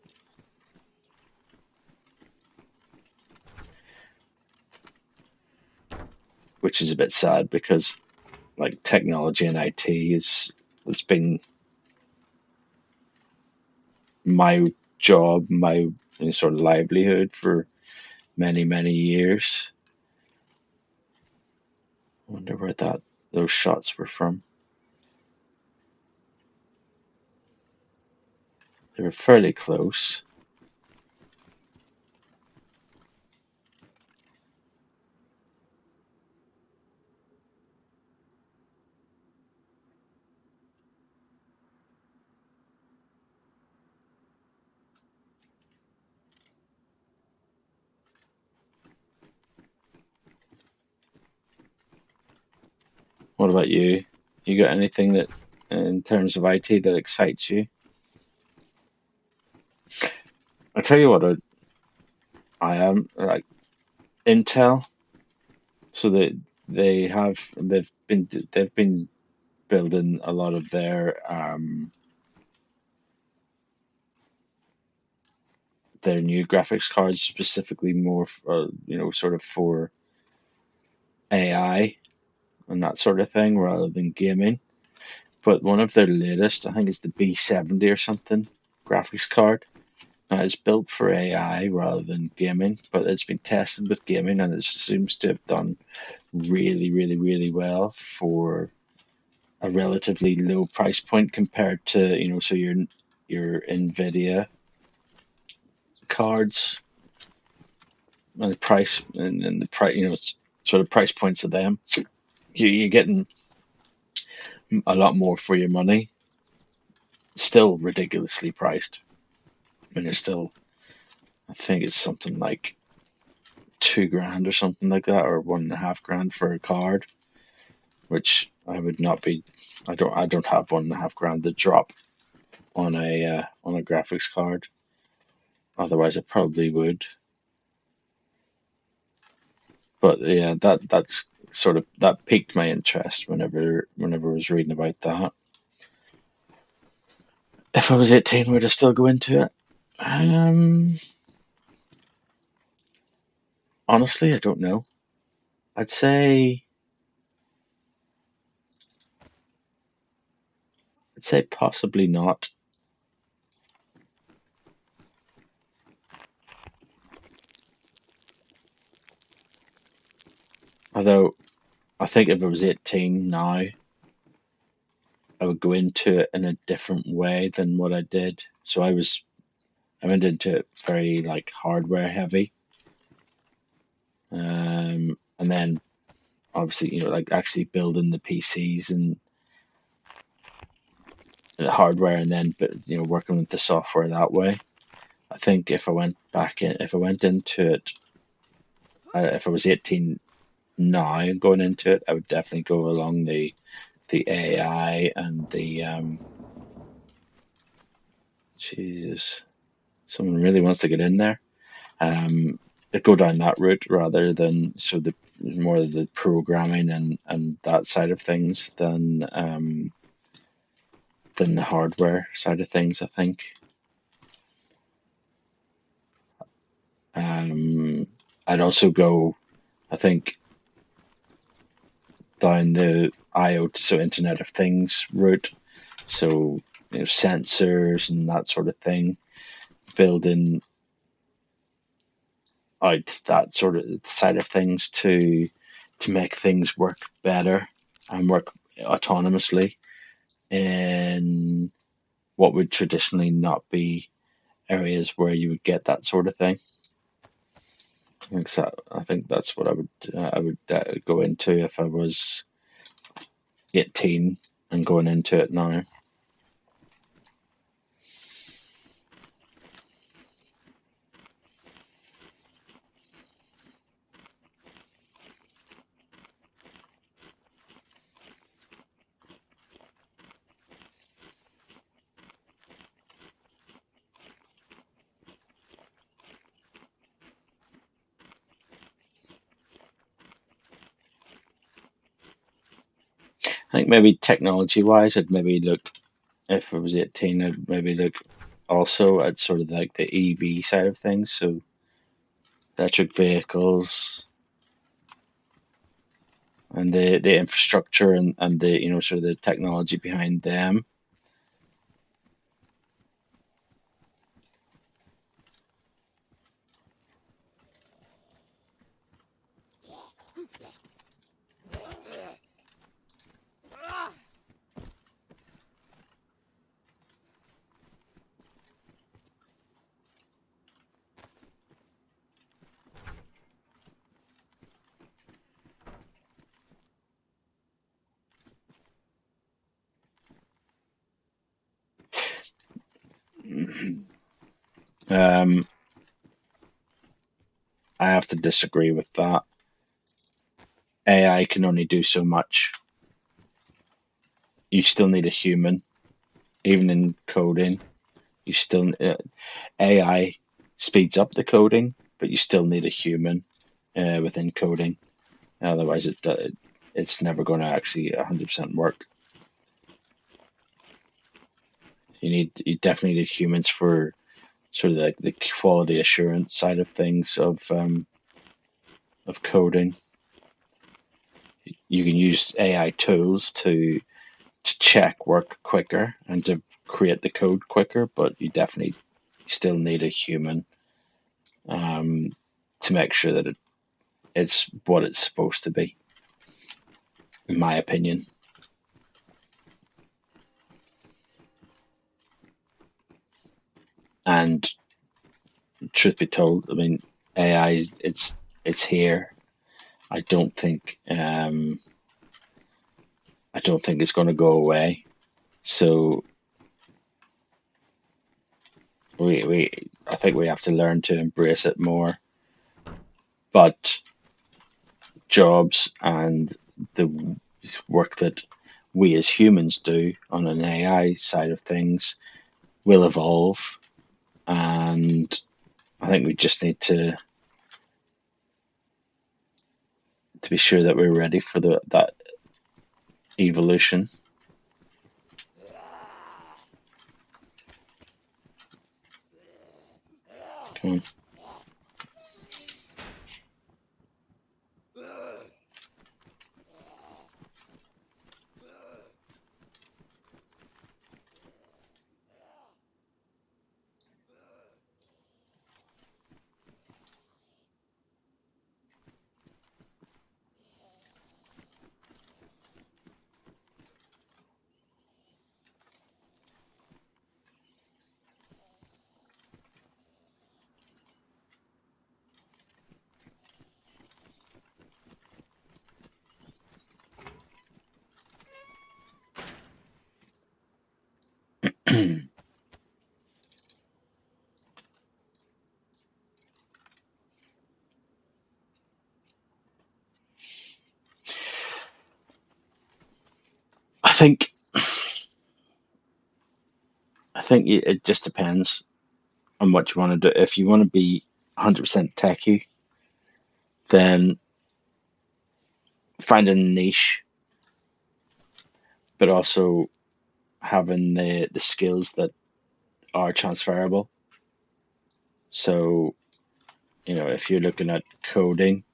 which is a bit sad because like technology and IT it's been my job, my sort of livelihood for many, many years. I wonder where those shots were from. They were fairly close. What about you? You got anything that, in terms of IT, that excites you? I tell you what, I am like Intel. So they've been building a lot of their new graphics cards specifically more for, sort of for AI and that sort of thing rather than gaming. But one of their latest, I think it's the B70 or something graphics card. Now it's built for AI rather than gaming, but it's been tested with gaming and it seems to have done really, really, really well for a relatively low price point compared to, so your Nvidia cards and the price and the price, sort of price points of them. You're getting a lot more for your money. Still ridiculously priced, and it's still, I think it's something like 2 grand or something like that, or 1.5 grand for a card, which I would not be. I don't have 1.5 grand to drop on a graphics card. Otherwise, I probably would. But yeah, that's sort of that piqued my interest whenever I was reading about that. If I was 18, would I still go into it? Honestly, I don't know. I'd say possibly not. Although I think if I was 18 now, I would go into it in a different way than what I did. So I went into it very like hardware heavy. And then obviously, like actually building the PCs and the hardware, and then working with the software that way. I think if I went into it, if I was 18 now and going into it, I would definitely go along the AI and the Jesus, someone really wants to get in there. Go down that route rather than the more of the programming and that side of things than the hardware side of things, I think. I'd also go, I think, down the IoT, so Internet of Things route. So, sensors and that sort of thing, building out that sort of side of things to make things work better and work autonomously in what would traditionally not be areas where you would get that sort of thing. I think that's what I would go into if I was 18 and going into it now. I think maybe technology wise, I'd maybe look, if I was 18, I'd maybe look also at sort of like the EV side of things. So electric vehicles and the infrastructure and the, sort of the technology behind them. Um, I have to disagree with that. AI can only do so much. You still need a human, even in coding. You still AI speeds up the coding, but you still need a human within coding. Otherwise, it's never going to actually 100% work. You definitely need humans for sort of like the quality assurance side of things of coding. You can use AI tools to check work quicker and to create the code quicker, but you definitely still need a human to make sure that it's what it's supposed to be, in my opinion. And truth be told, I mean, AI is it's here. I don't think I don't think it's going to go away. So we I think we have to learn to embrace it more. But jobs and the work that we as humans do on an AI side of things will evolve, and I think we just need to be sure that we're ready for that evolution. Come on. I think I think it just depends on what you want to do. If you want to be 100% techie, then find a niche, but also having the skills that are transferable. So, if you're looking at coding,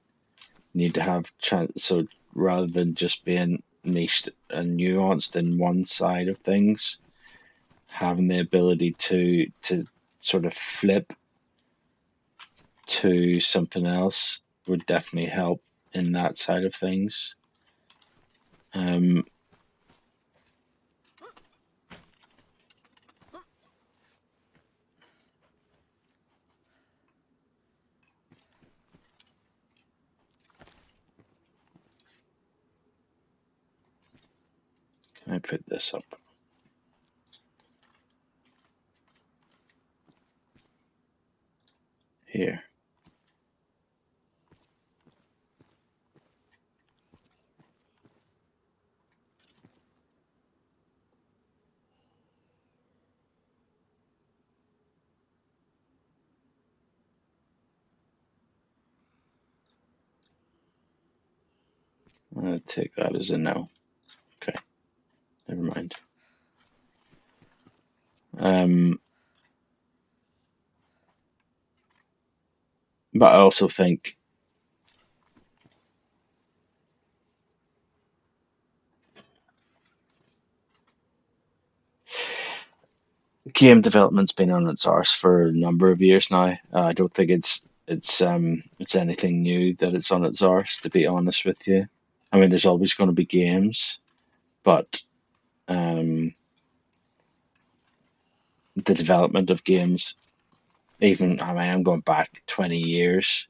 you need to have so rather than just being niched and nuanced in one side of things, having the ability to sort of flip to something else would definitely help in that side of things. Um, can I put this up here? I'm gonna take that as a no. Okay, never mind. Um, but I also think game development's been on its arse for a number of years now. I don't think it's anything new that it's on its arse. To be honest with you, I mean, there's always going to be games, but um, the development of games, even I mean, I'm going back 20 years.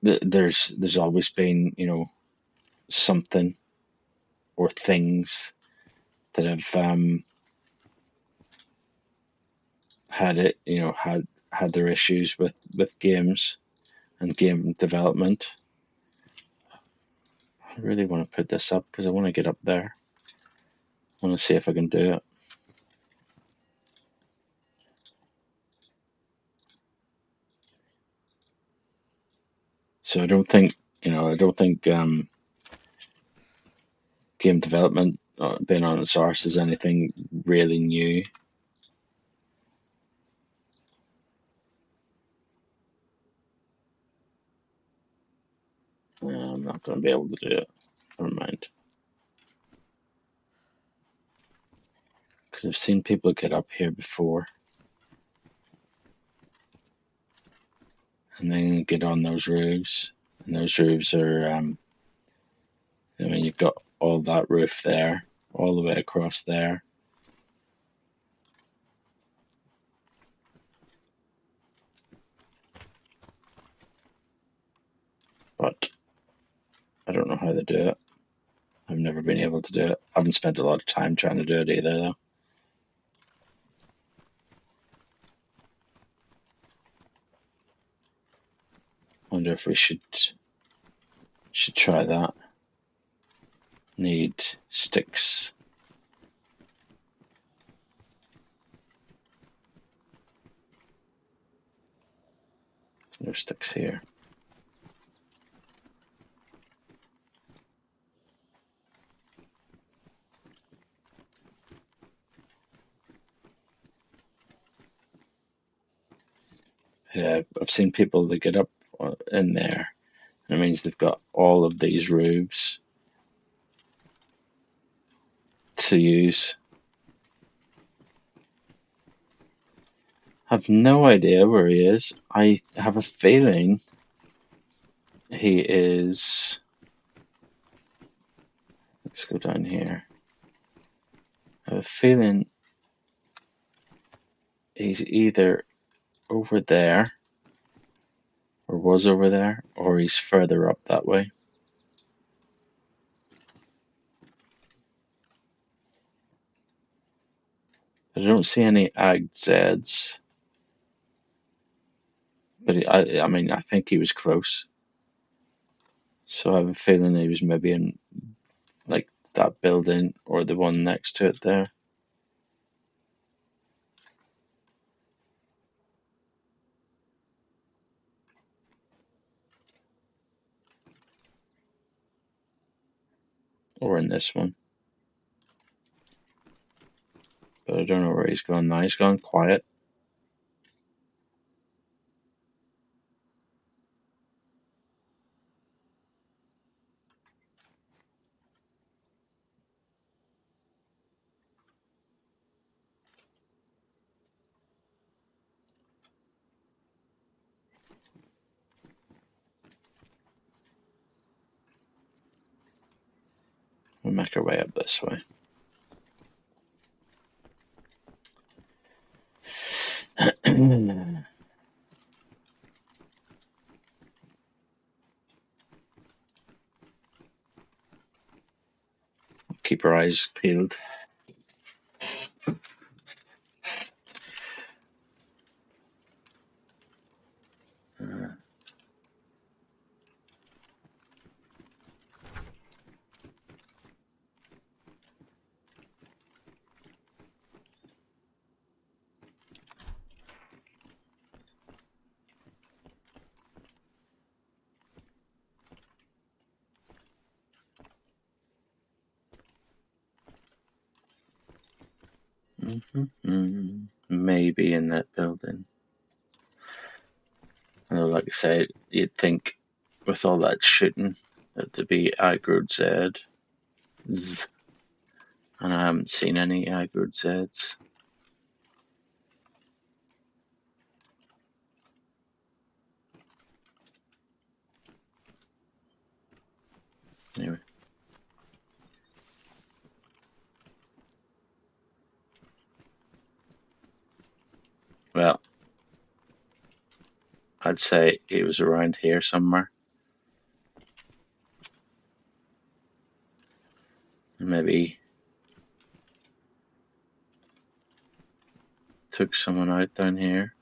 There's always been something or things that have had it had their issues with games and game development. I really want to put this up because I want to get up there. I want to see if I can do it. So I don't think game development being on its arse is anything really new. I'm not going to be able to do it. Never mind. Because I've seen people get up here before and then get on those roofs. And those roofs are, I mean, you've got all that roof there, all the way across there. to do it. I've never been able to do it. I haven't spent a lot of time trying to do it either, though. Wonder if we should try that. Need sticks. No sticks here. Yeah, I've seen people that get up in there. It means they've got all of these roofs to use. I have no idea where he is. I have a feeling he is. Let's go down here. I have a feeling he's either over there, or was over there, or he's further up that way. I don't see any Ag Zeds, but I mean, I think he was close. So I have a feeling he was maybe in like that building or the one next to it there. Or in this one. But I don't know where he's gone now. He's gone quiet. We'll make our way up this way. Keep our eyes peeled. Maybe in that building. I know, like I said, you'd think with all that shooting that there'd be aggroed Zeds. And I haven't seen any aggroed Zeds. Anyway. Well, I'd say he was around here somewhere. Maybe took someone out down here.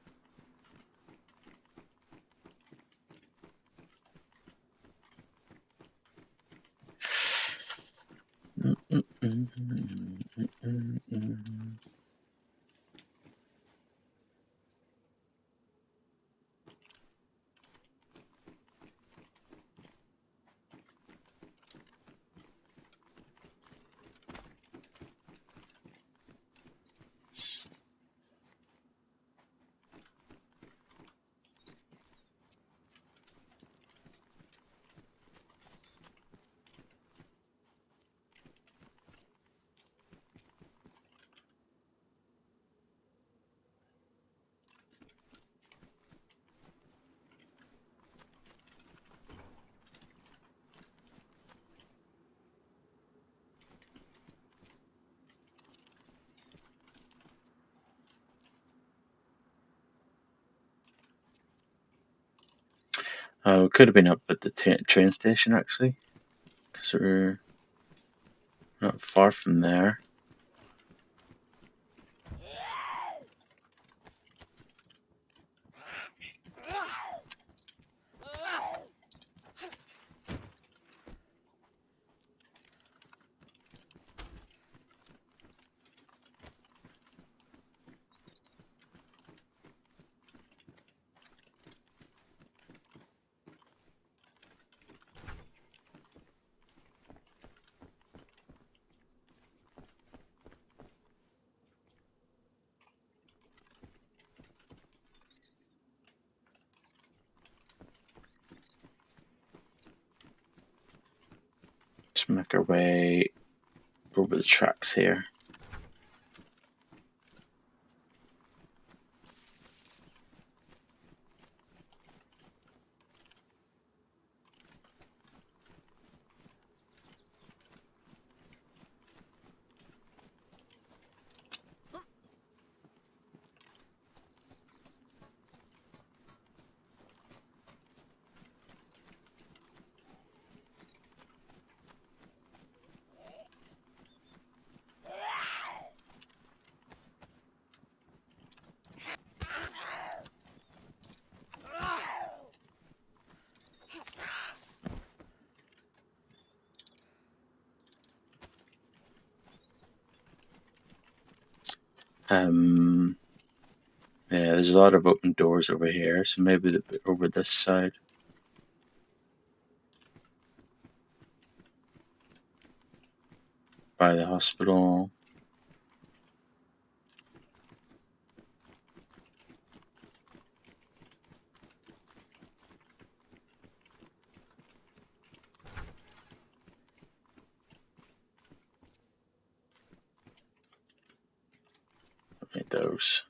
Oh, could have been up at the train station actually, so we're not far from there. Let's make our way over the tracks here. Yeah, there's a lot of open doors over here, so maybe over this side. By the hospital. Like those.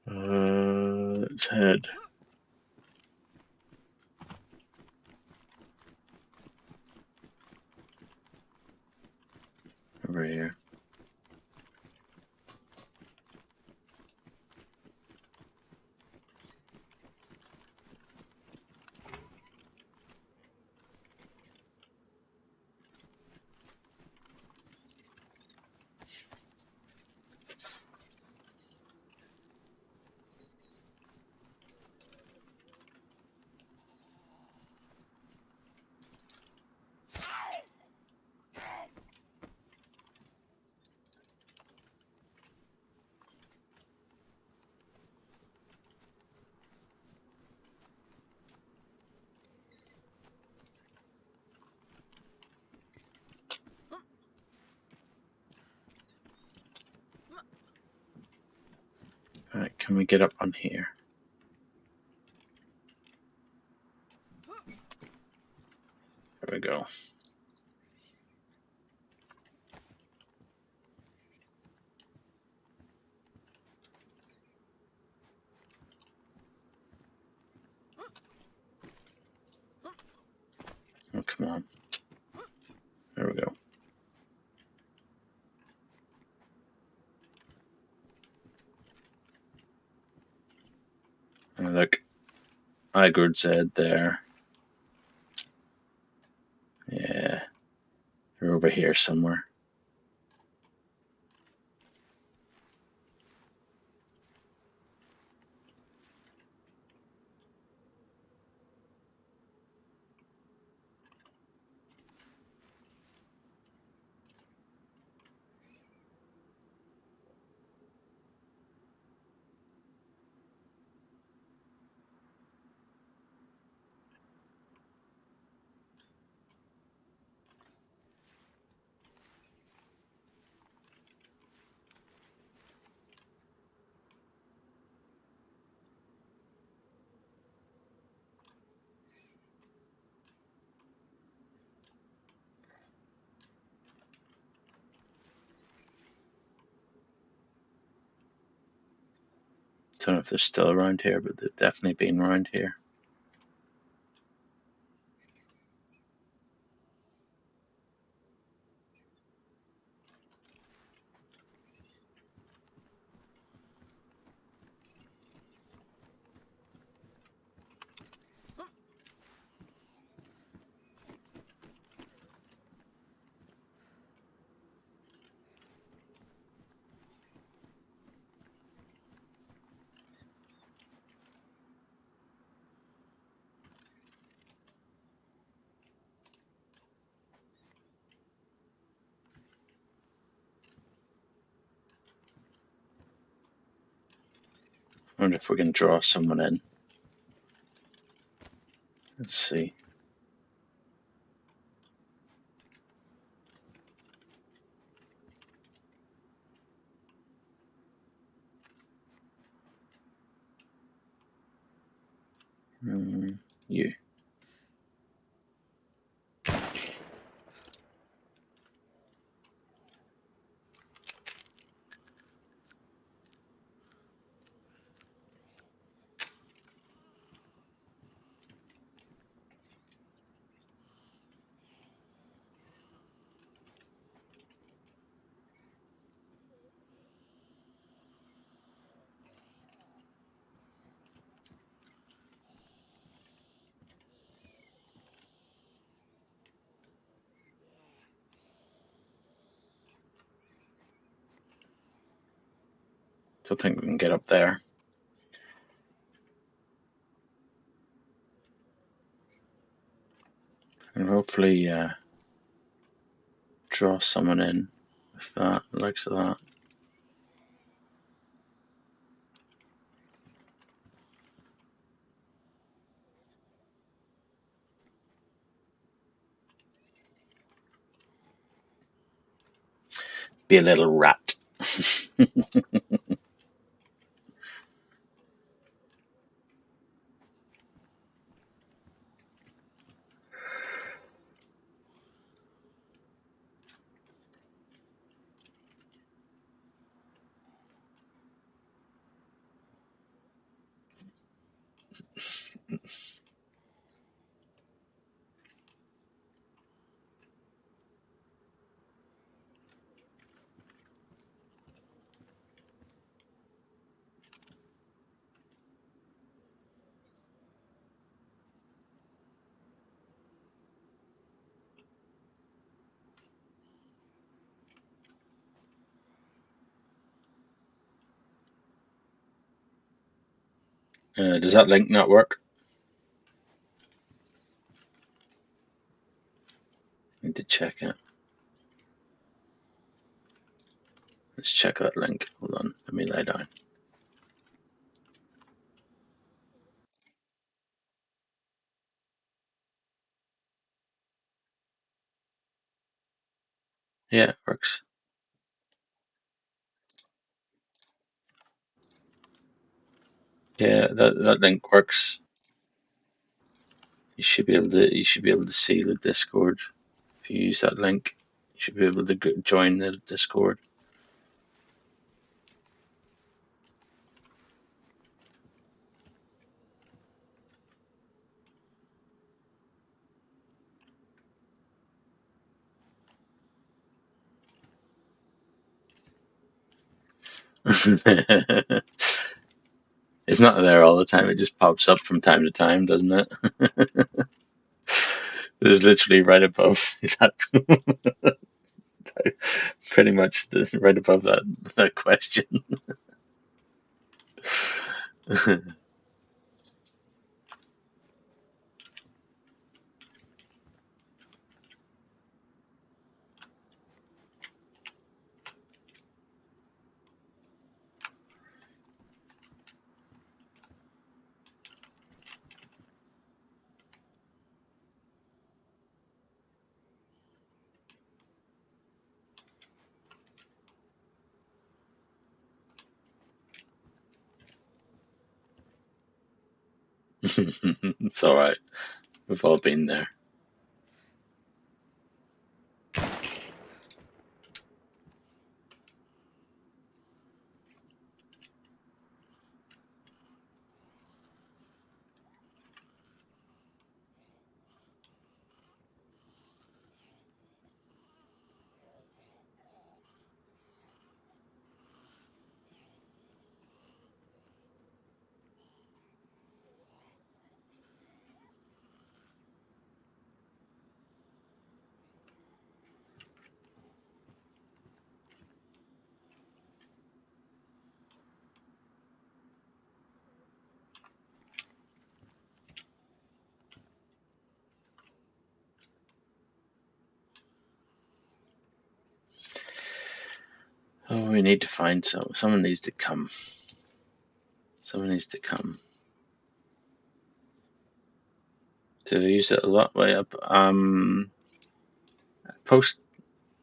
Let's head. Over here. Alright, can we get up on here? There we go. Oh, come on. There we go. Oh, look. Igord Zed there. Yeah. They're over here somewhere. Don't know if they're still around here, but they've definitely been around here. I wonder if we can draw someone in. Let's see. You. Don't think we can get up there. And hopefully draw someone in with that, likes of that. Be a little rat. Does that link not work? Need to check it. Let's check that link. Hold on, let me lay down. Yeah, it works. Yeah, that link works. You should be able to see the Discord if you use that link. You should be able to join the Discord. It's not there all the time. It just pops up from time to time, doesn't it? It's literally right above that, pretty much right above that question. It's all right. We've all been there. Oh, we need to find someone needs to come. Someone needs to come. To use it a lot. Way up. Post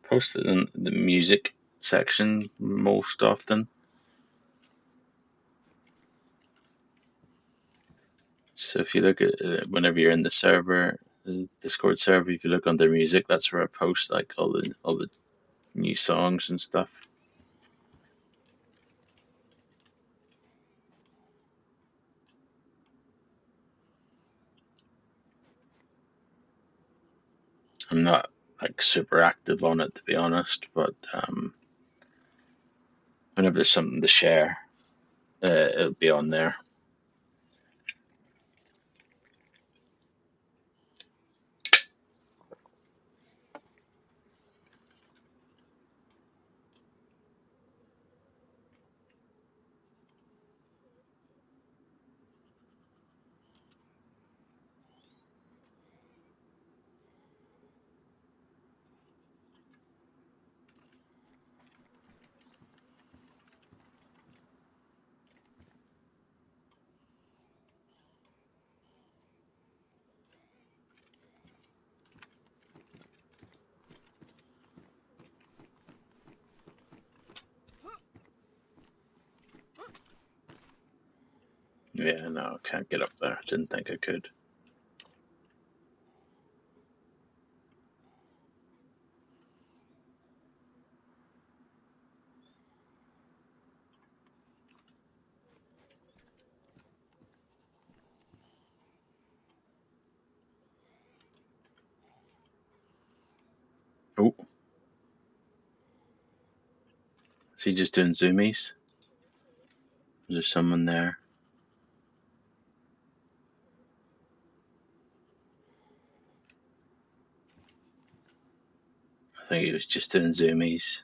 post it in the music section most often. So if you look at whenever you're in the server, the Discord server, if you look under music, that's where I post like all the new songs and stuff. I'm not like super active on it to be honest, but whenever there's something to share, it'll be on there. Yeah, no, I can't get up there. Didn't think I could. Oh, is he just doing zoomies? Is there someone there? I think he was just doing zoomies.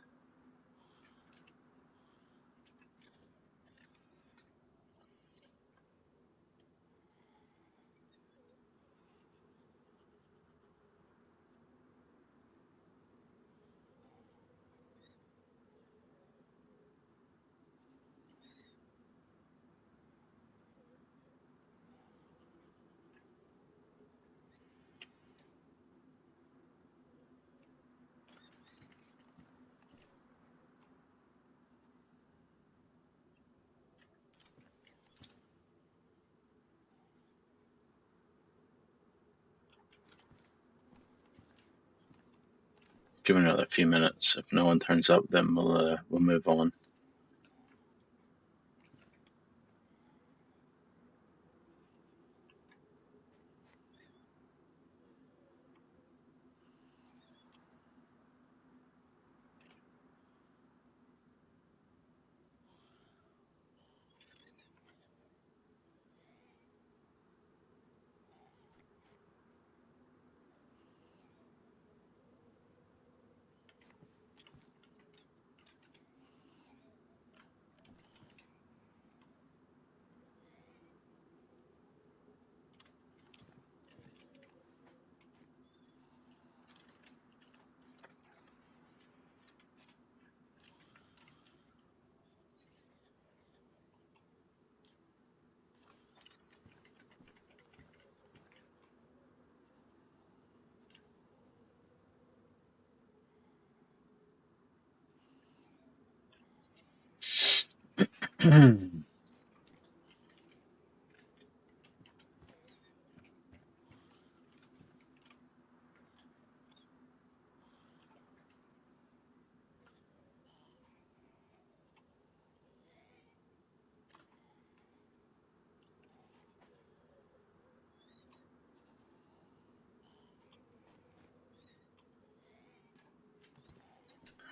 Give it another few minutes. If no one turns up, then we'll move on.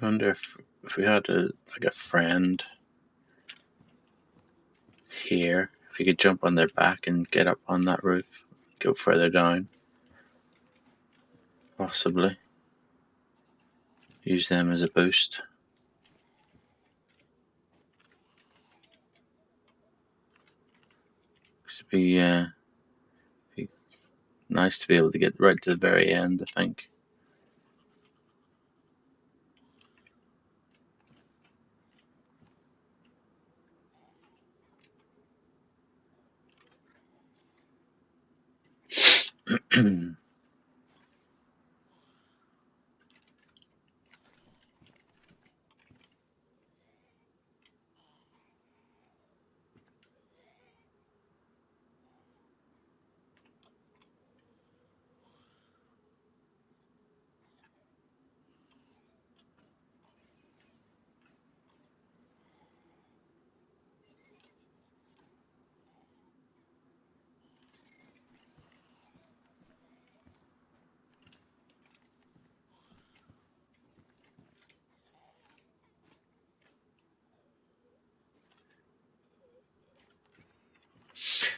I wonder if we had a friend here, if you could jump on their back and get up on that roof, go further down, possibly use them as a boost. It'd be nice to be able to get right to the very end. I think.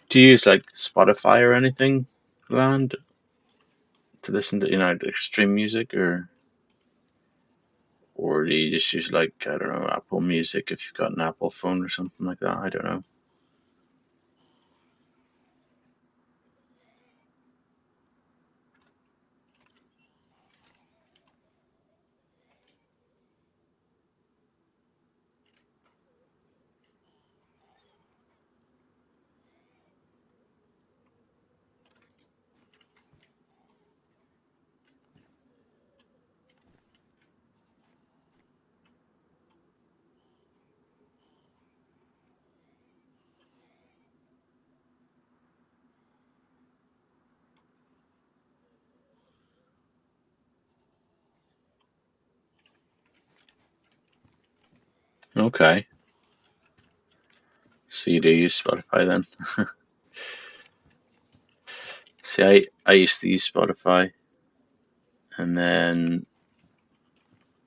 Do you use like Spotify or anything, Land, to listen to extreme music, or do you just use like I don't know Apple Music if you've got an Apple phone or something like that? I don't know. Okay, so you do use Spotify then? See, I used to use Spotify, and then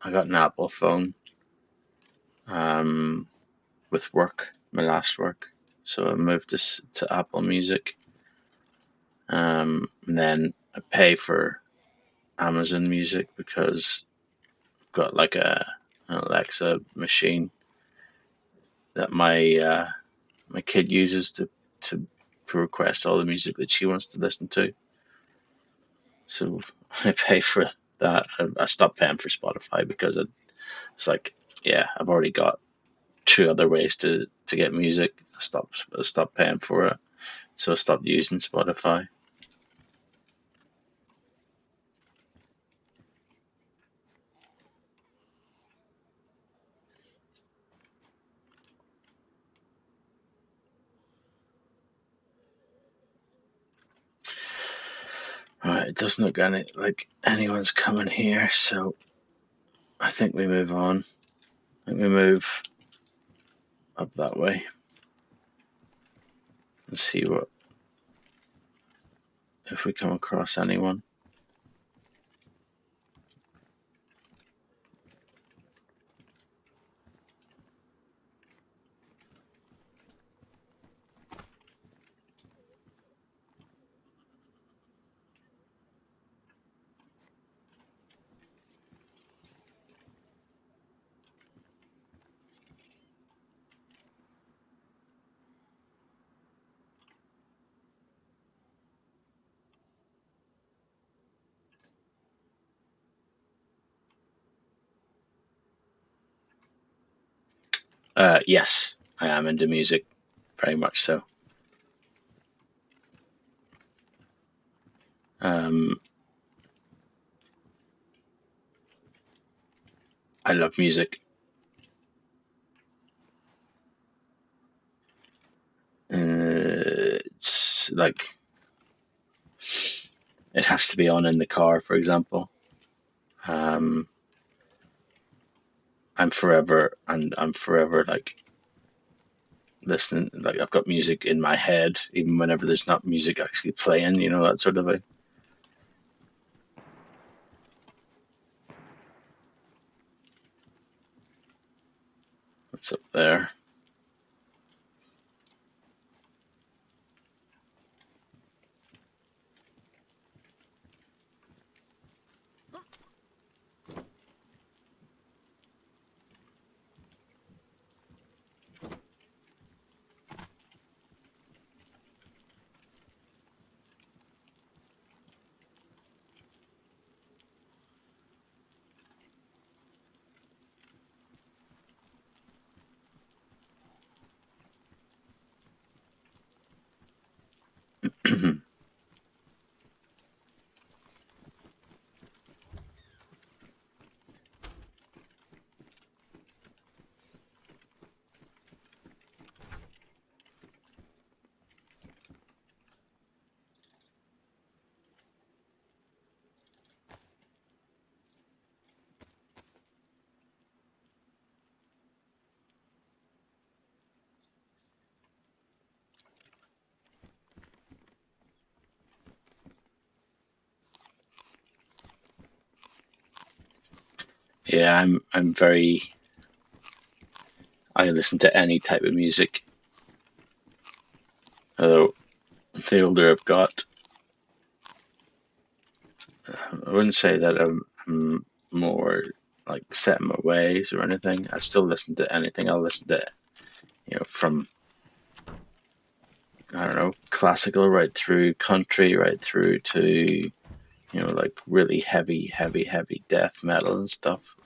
I got an Apple phone um, with work, my last work. So I moved this to Apple Music, and then I pay for Amazon Music because I've got like an Alexa machine that my kid uses to request all the music that she wants to listen to. So I pay for that. I stopped paying for Spotify because it's like, yeah, I've already got two other ways to get music. I stopped paying for it, so I stopped using Spotify. Right, it doesn't look like anyone's coming here, so I think we move on. I think we move up that way and see what if we come across anyone. Yes, I am into music, very much so. Um, I love music. It's like it has to be on in the car, for example. Um, I'm forever like listening. Like I've got music in my head, even whenever there's not music actually playing. That sort of a what's up there. Yeah, I'm very. I listen to any type of music. Although The older I've got, I wouldn't say that I'm more like set in my ways or anything. I still listen to anything. I'll listen to, from, I don't know, classical right through country, right through to, like really heavy death metal and stuff.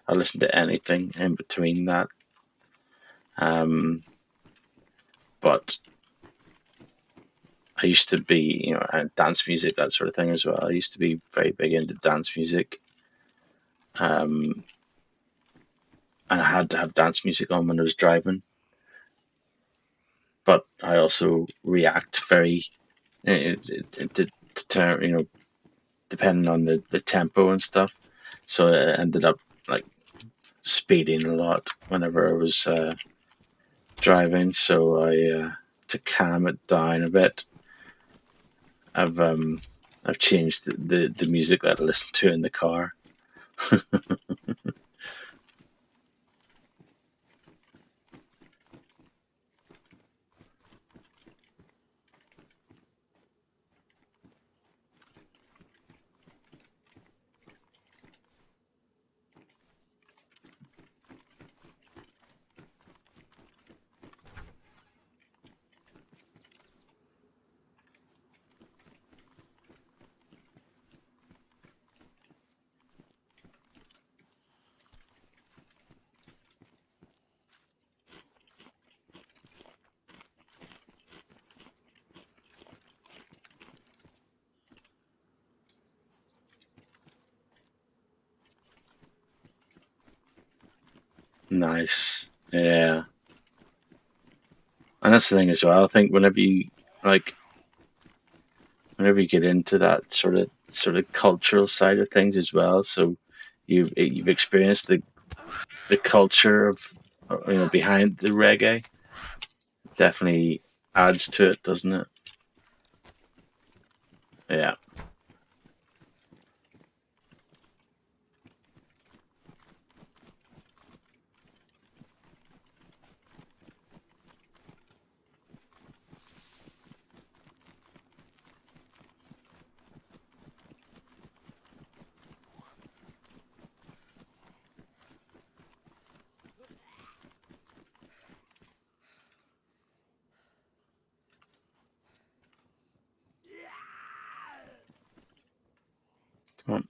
I listen to anything in between that. Um, but I used to be, dance music, that sort of thing as well. I used to be very big into dance music. Um, and I had to have dance music on when I was driving. But I also react very, depending on the tempo and stuff. So I ended up like speeding a lot whenever I was driving. So to calm it down a bit, I've um, I've changed the music that I listen to in the car. Nice, yeah. And that's the thing as well. I think like whenever you get into that sort of cultural side of things as well, so you've experienced the culture of behind the reggae, definitely adds to it, doesn't it? Yeah. Come on.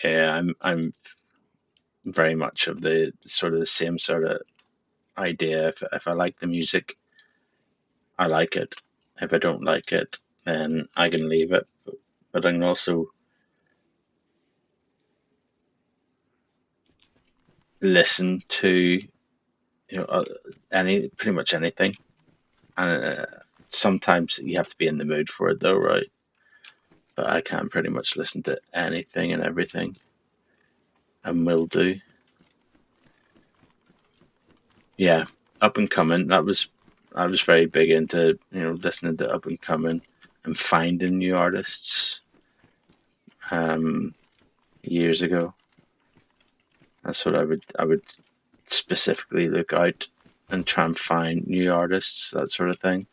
Yeah, I'm very much of the sort of the same sort of idea. If I like the music, I like it. If I don't like it, then I can leave it. But I can also listen to any pretty much anything. And sometimes you have to be in the mood for it, though, right? But I can pretty much listen to anything and everything, and will do. Yeah, up and coming. I was very big into listening to up and coming and finding new artists. Um, Years ago, that's what I would specifically look out and try and find new artists, that sort of thing.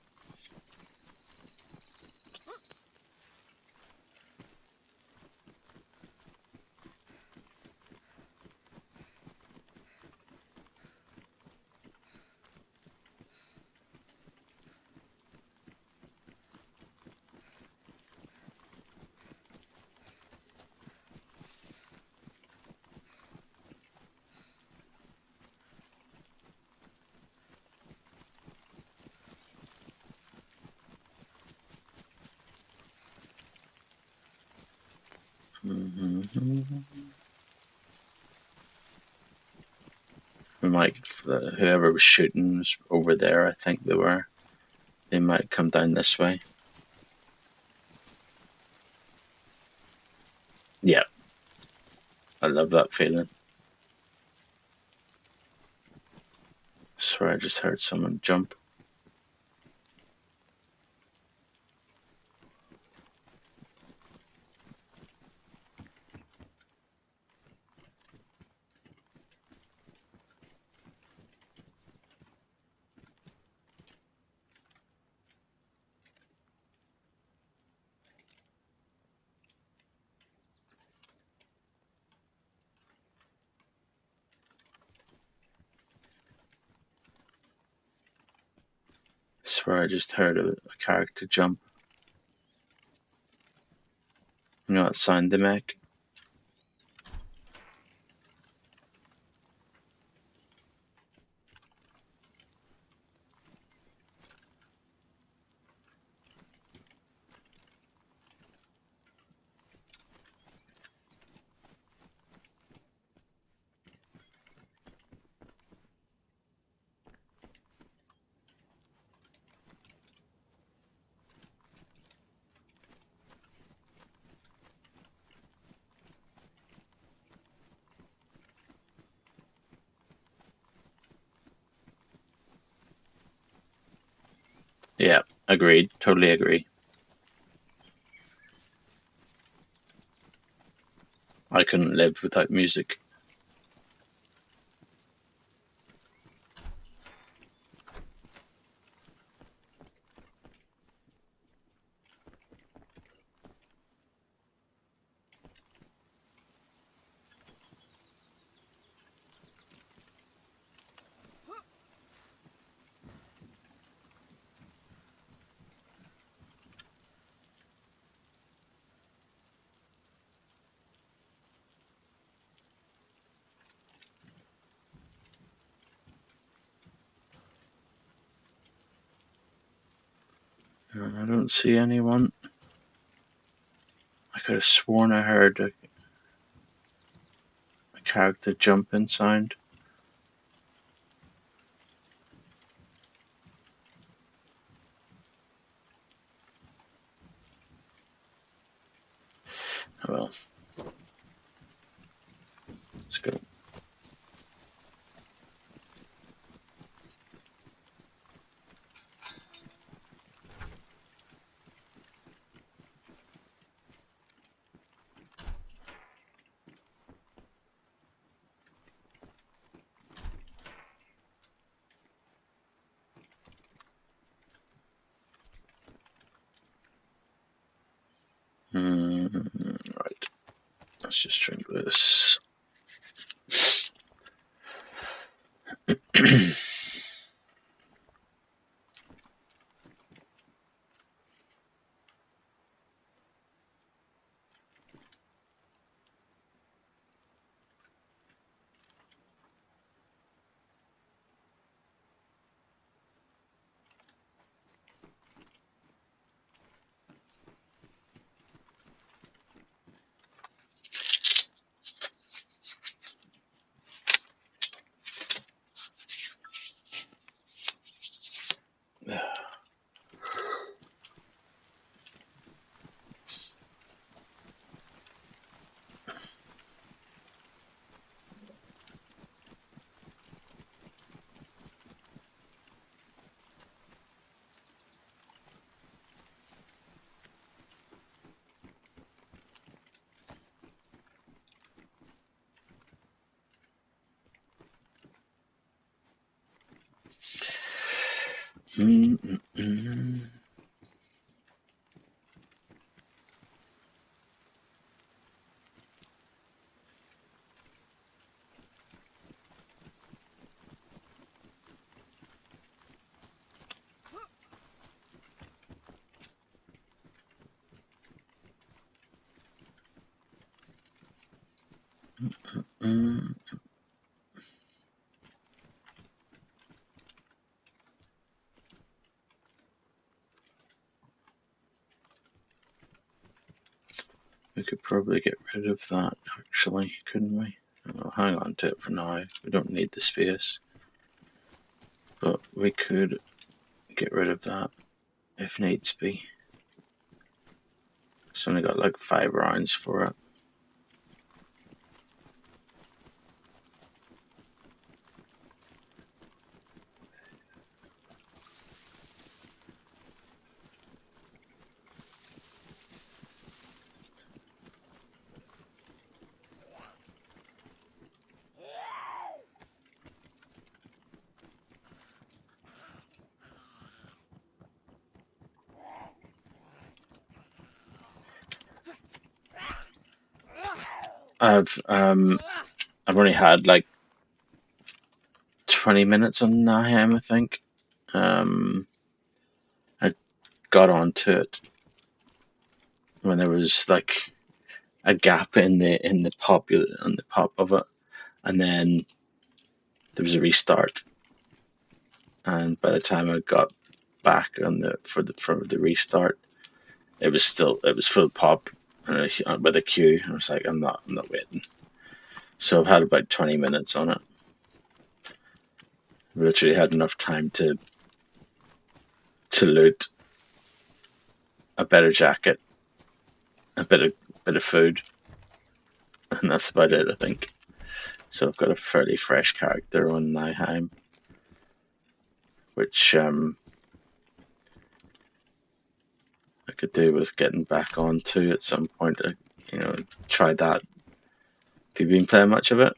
Mhm. We might whoever was shooting was over there. I think they were. They might come down this way. Yeah, I love that feeling. Swear I just heard someone jump. Swear I just heard a character jump. You know what sound they make? Yeah, agreed. Totally agree. I couldn't live without music. I don't see anyone. I could have sworn I heard a character jumping sound. Oh well, let's go. Right, let's just drink this. We could probably get rid of that, actually, couldn't we? I'll hang on to it for now. We don't need the space. But we could get rid of that if needs be. It's only got like 5 rounds for it. I've only had like 20 minutes on Niham, I think. I got onto it when there was like a gap in the pop of it, and then there was a restart. And by the time I got back on the for the restart, it was full pop and with a queue. I was like, I'm not waiting. So I've had about 20 minutes on it. I've literally had enough time to loot a better jacket, a bit of food, and that's about it, I think. So I've got a fairly fresh character on Nihheim, which I could do with getting back onto at some point. Try that. Have you been playing much of it?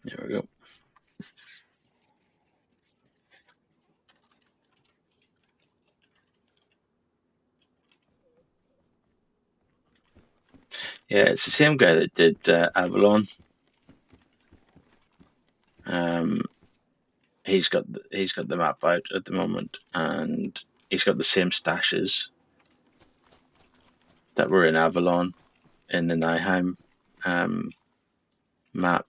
There we go. Yeah, it's the same guy that did Avalon. Um, he's got the map out at the moment, and he's got the same stashes that were in Avalon in the Nihheim map,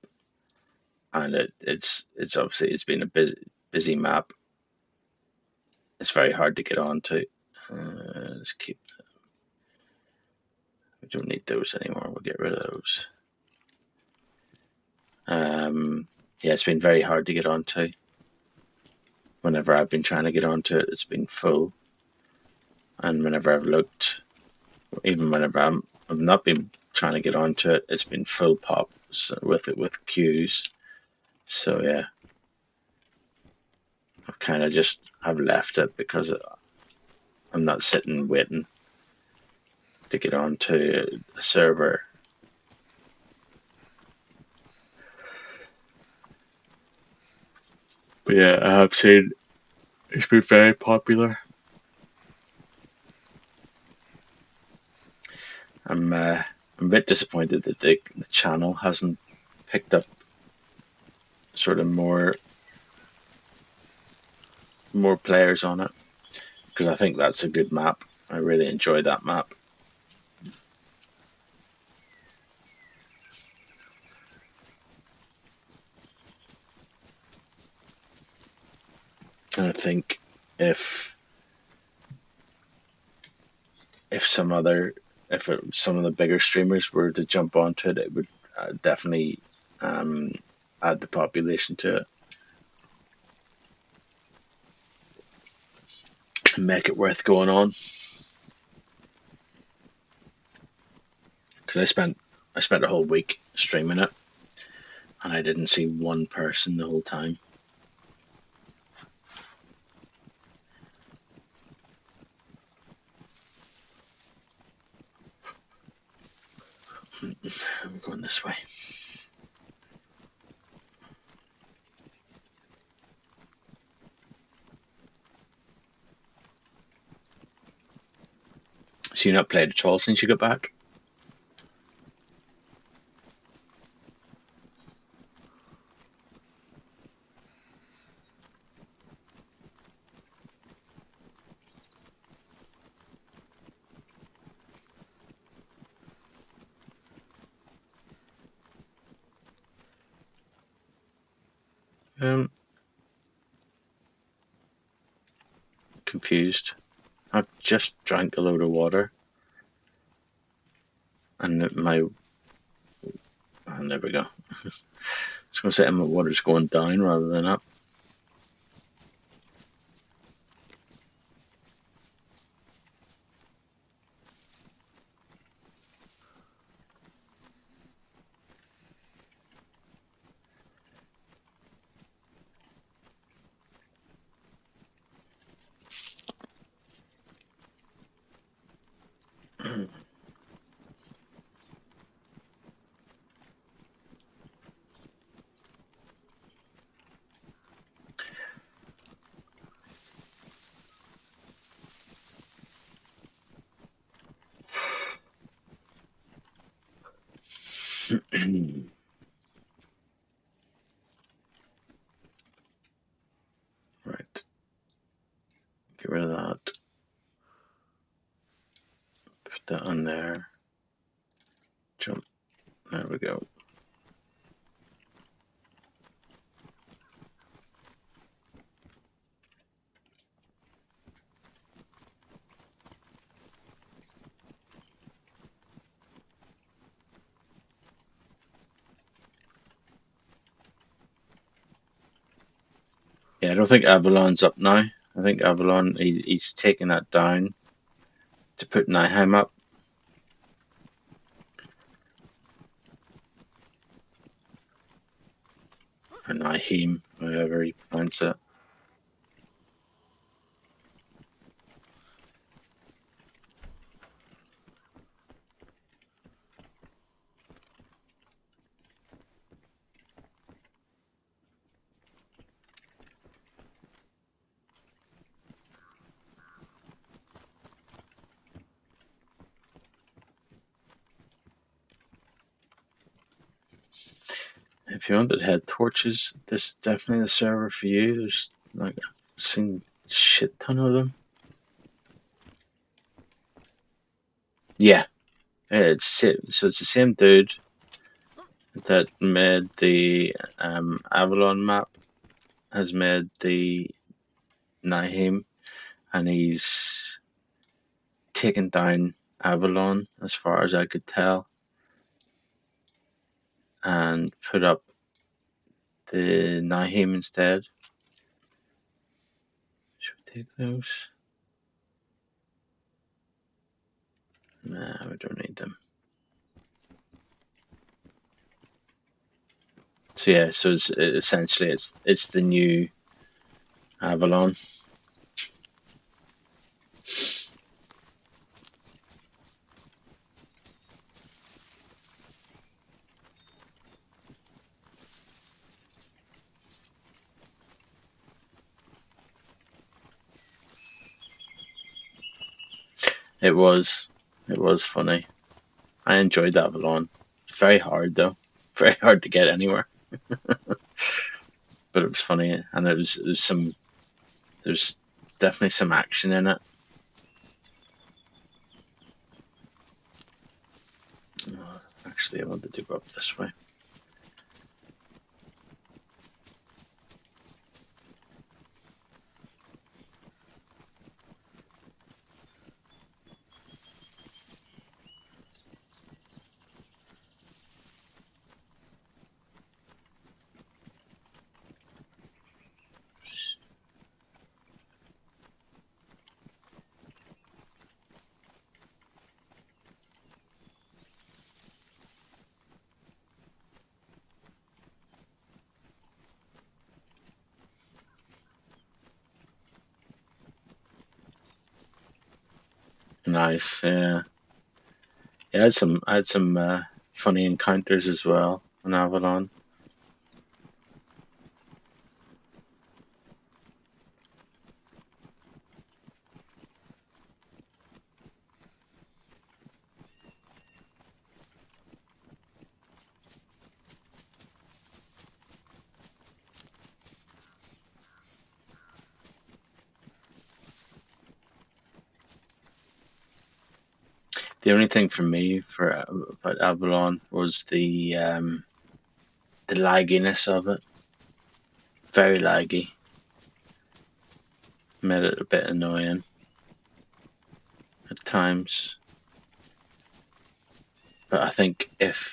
and it's obviously it's been a busy map. It's very hard to get onto. Let's keep. We don't need those anymore. We'll get rid of those. Yeah, it's been very hard to get onto. Whenever I've been trying to get onto it, it's been full. And whenever I've looked, even whenever I've not been trying to get onto it, it's been full pop with queues. So yeah, I've kind of just I've left it because I'm not sitting waiting to get onto a server. But yeah, I have seen it's been very popular. I'm a bit disappointed that the channel hasn't picked up sort of more players on it, because I think that's a good map. I really enjoy that map. And I think if if some other some of the bigger streamers were to jump onto it, it would definitely um, add the population to it and make it worth going on. Because I spent a whole week streaming it, and I didn't see one person the whole time. I'm going this way. So you not played at all since you got back? Confused. I've just drank a load of water, and there we go. I was going to say my water's going down rather than up. Right. Get rid of that. Put that on there. Jump. There we go. Yeah, I don't think Avalon's up now. I think Avalon, he's taking that down to put Niham up. Or Nihim, however you pronounce it. If you wanted to head torches, this is definitely the server for you. There's like I've seen a shit ton of them. Yeah, it's it. So it's the same dude that made the Avalon map, has made the Nihim, and he's taken down Avalon as far as I could tell, and put up the Nihim instead. Should we take those? Nah, we don't need them. So yeah, so it's essentially it's the new Avalon. It was funny. I enjoyed Avalon. Very hard though, very hard to get anywhere. But it was funny, and there's definitely some action in it. Actually, I wanted to go up this way. Nice, yeah. Yeah, I had some funny encounters as well on Avalon. The only thing for me for about Avalon was the lagginess of it. Very laggy. Made it a bit annoying at times. But I think if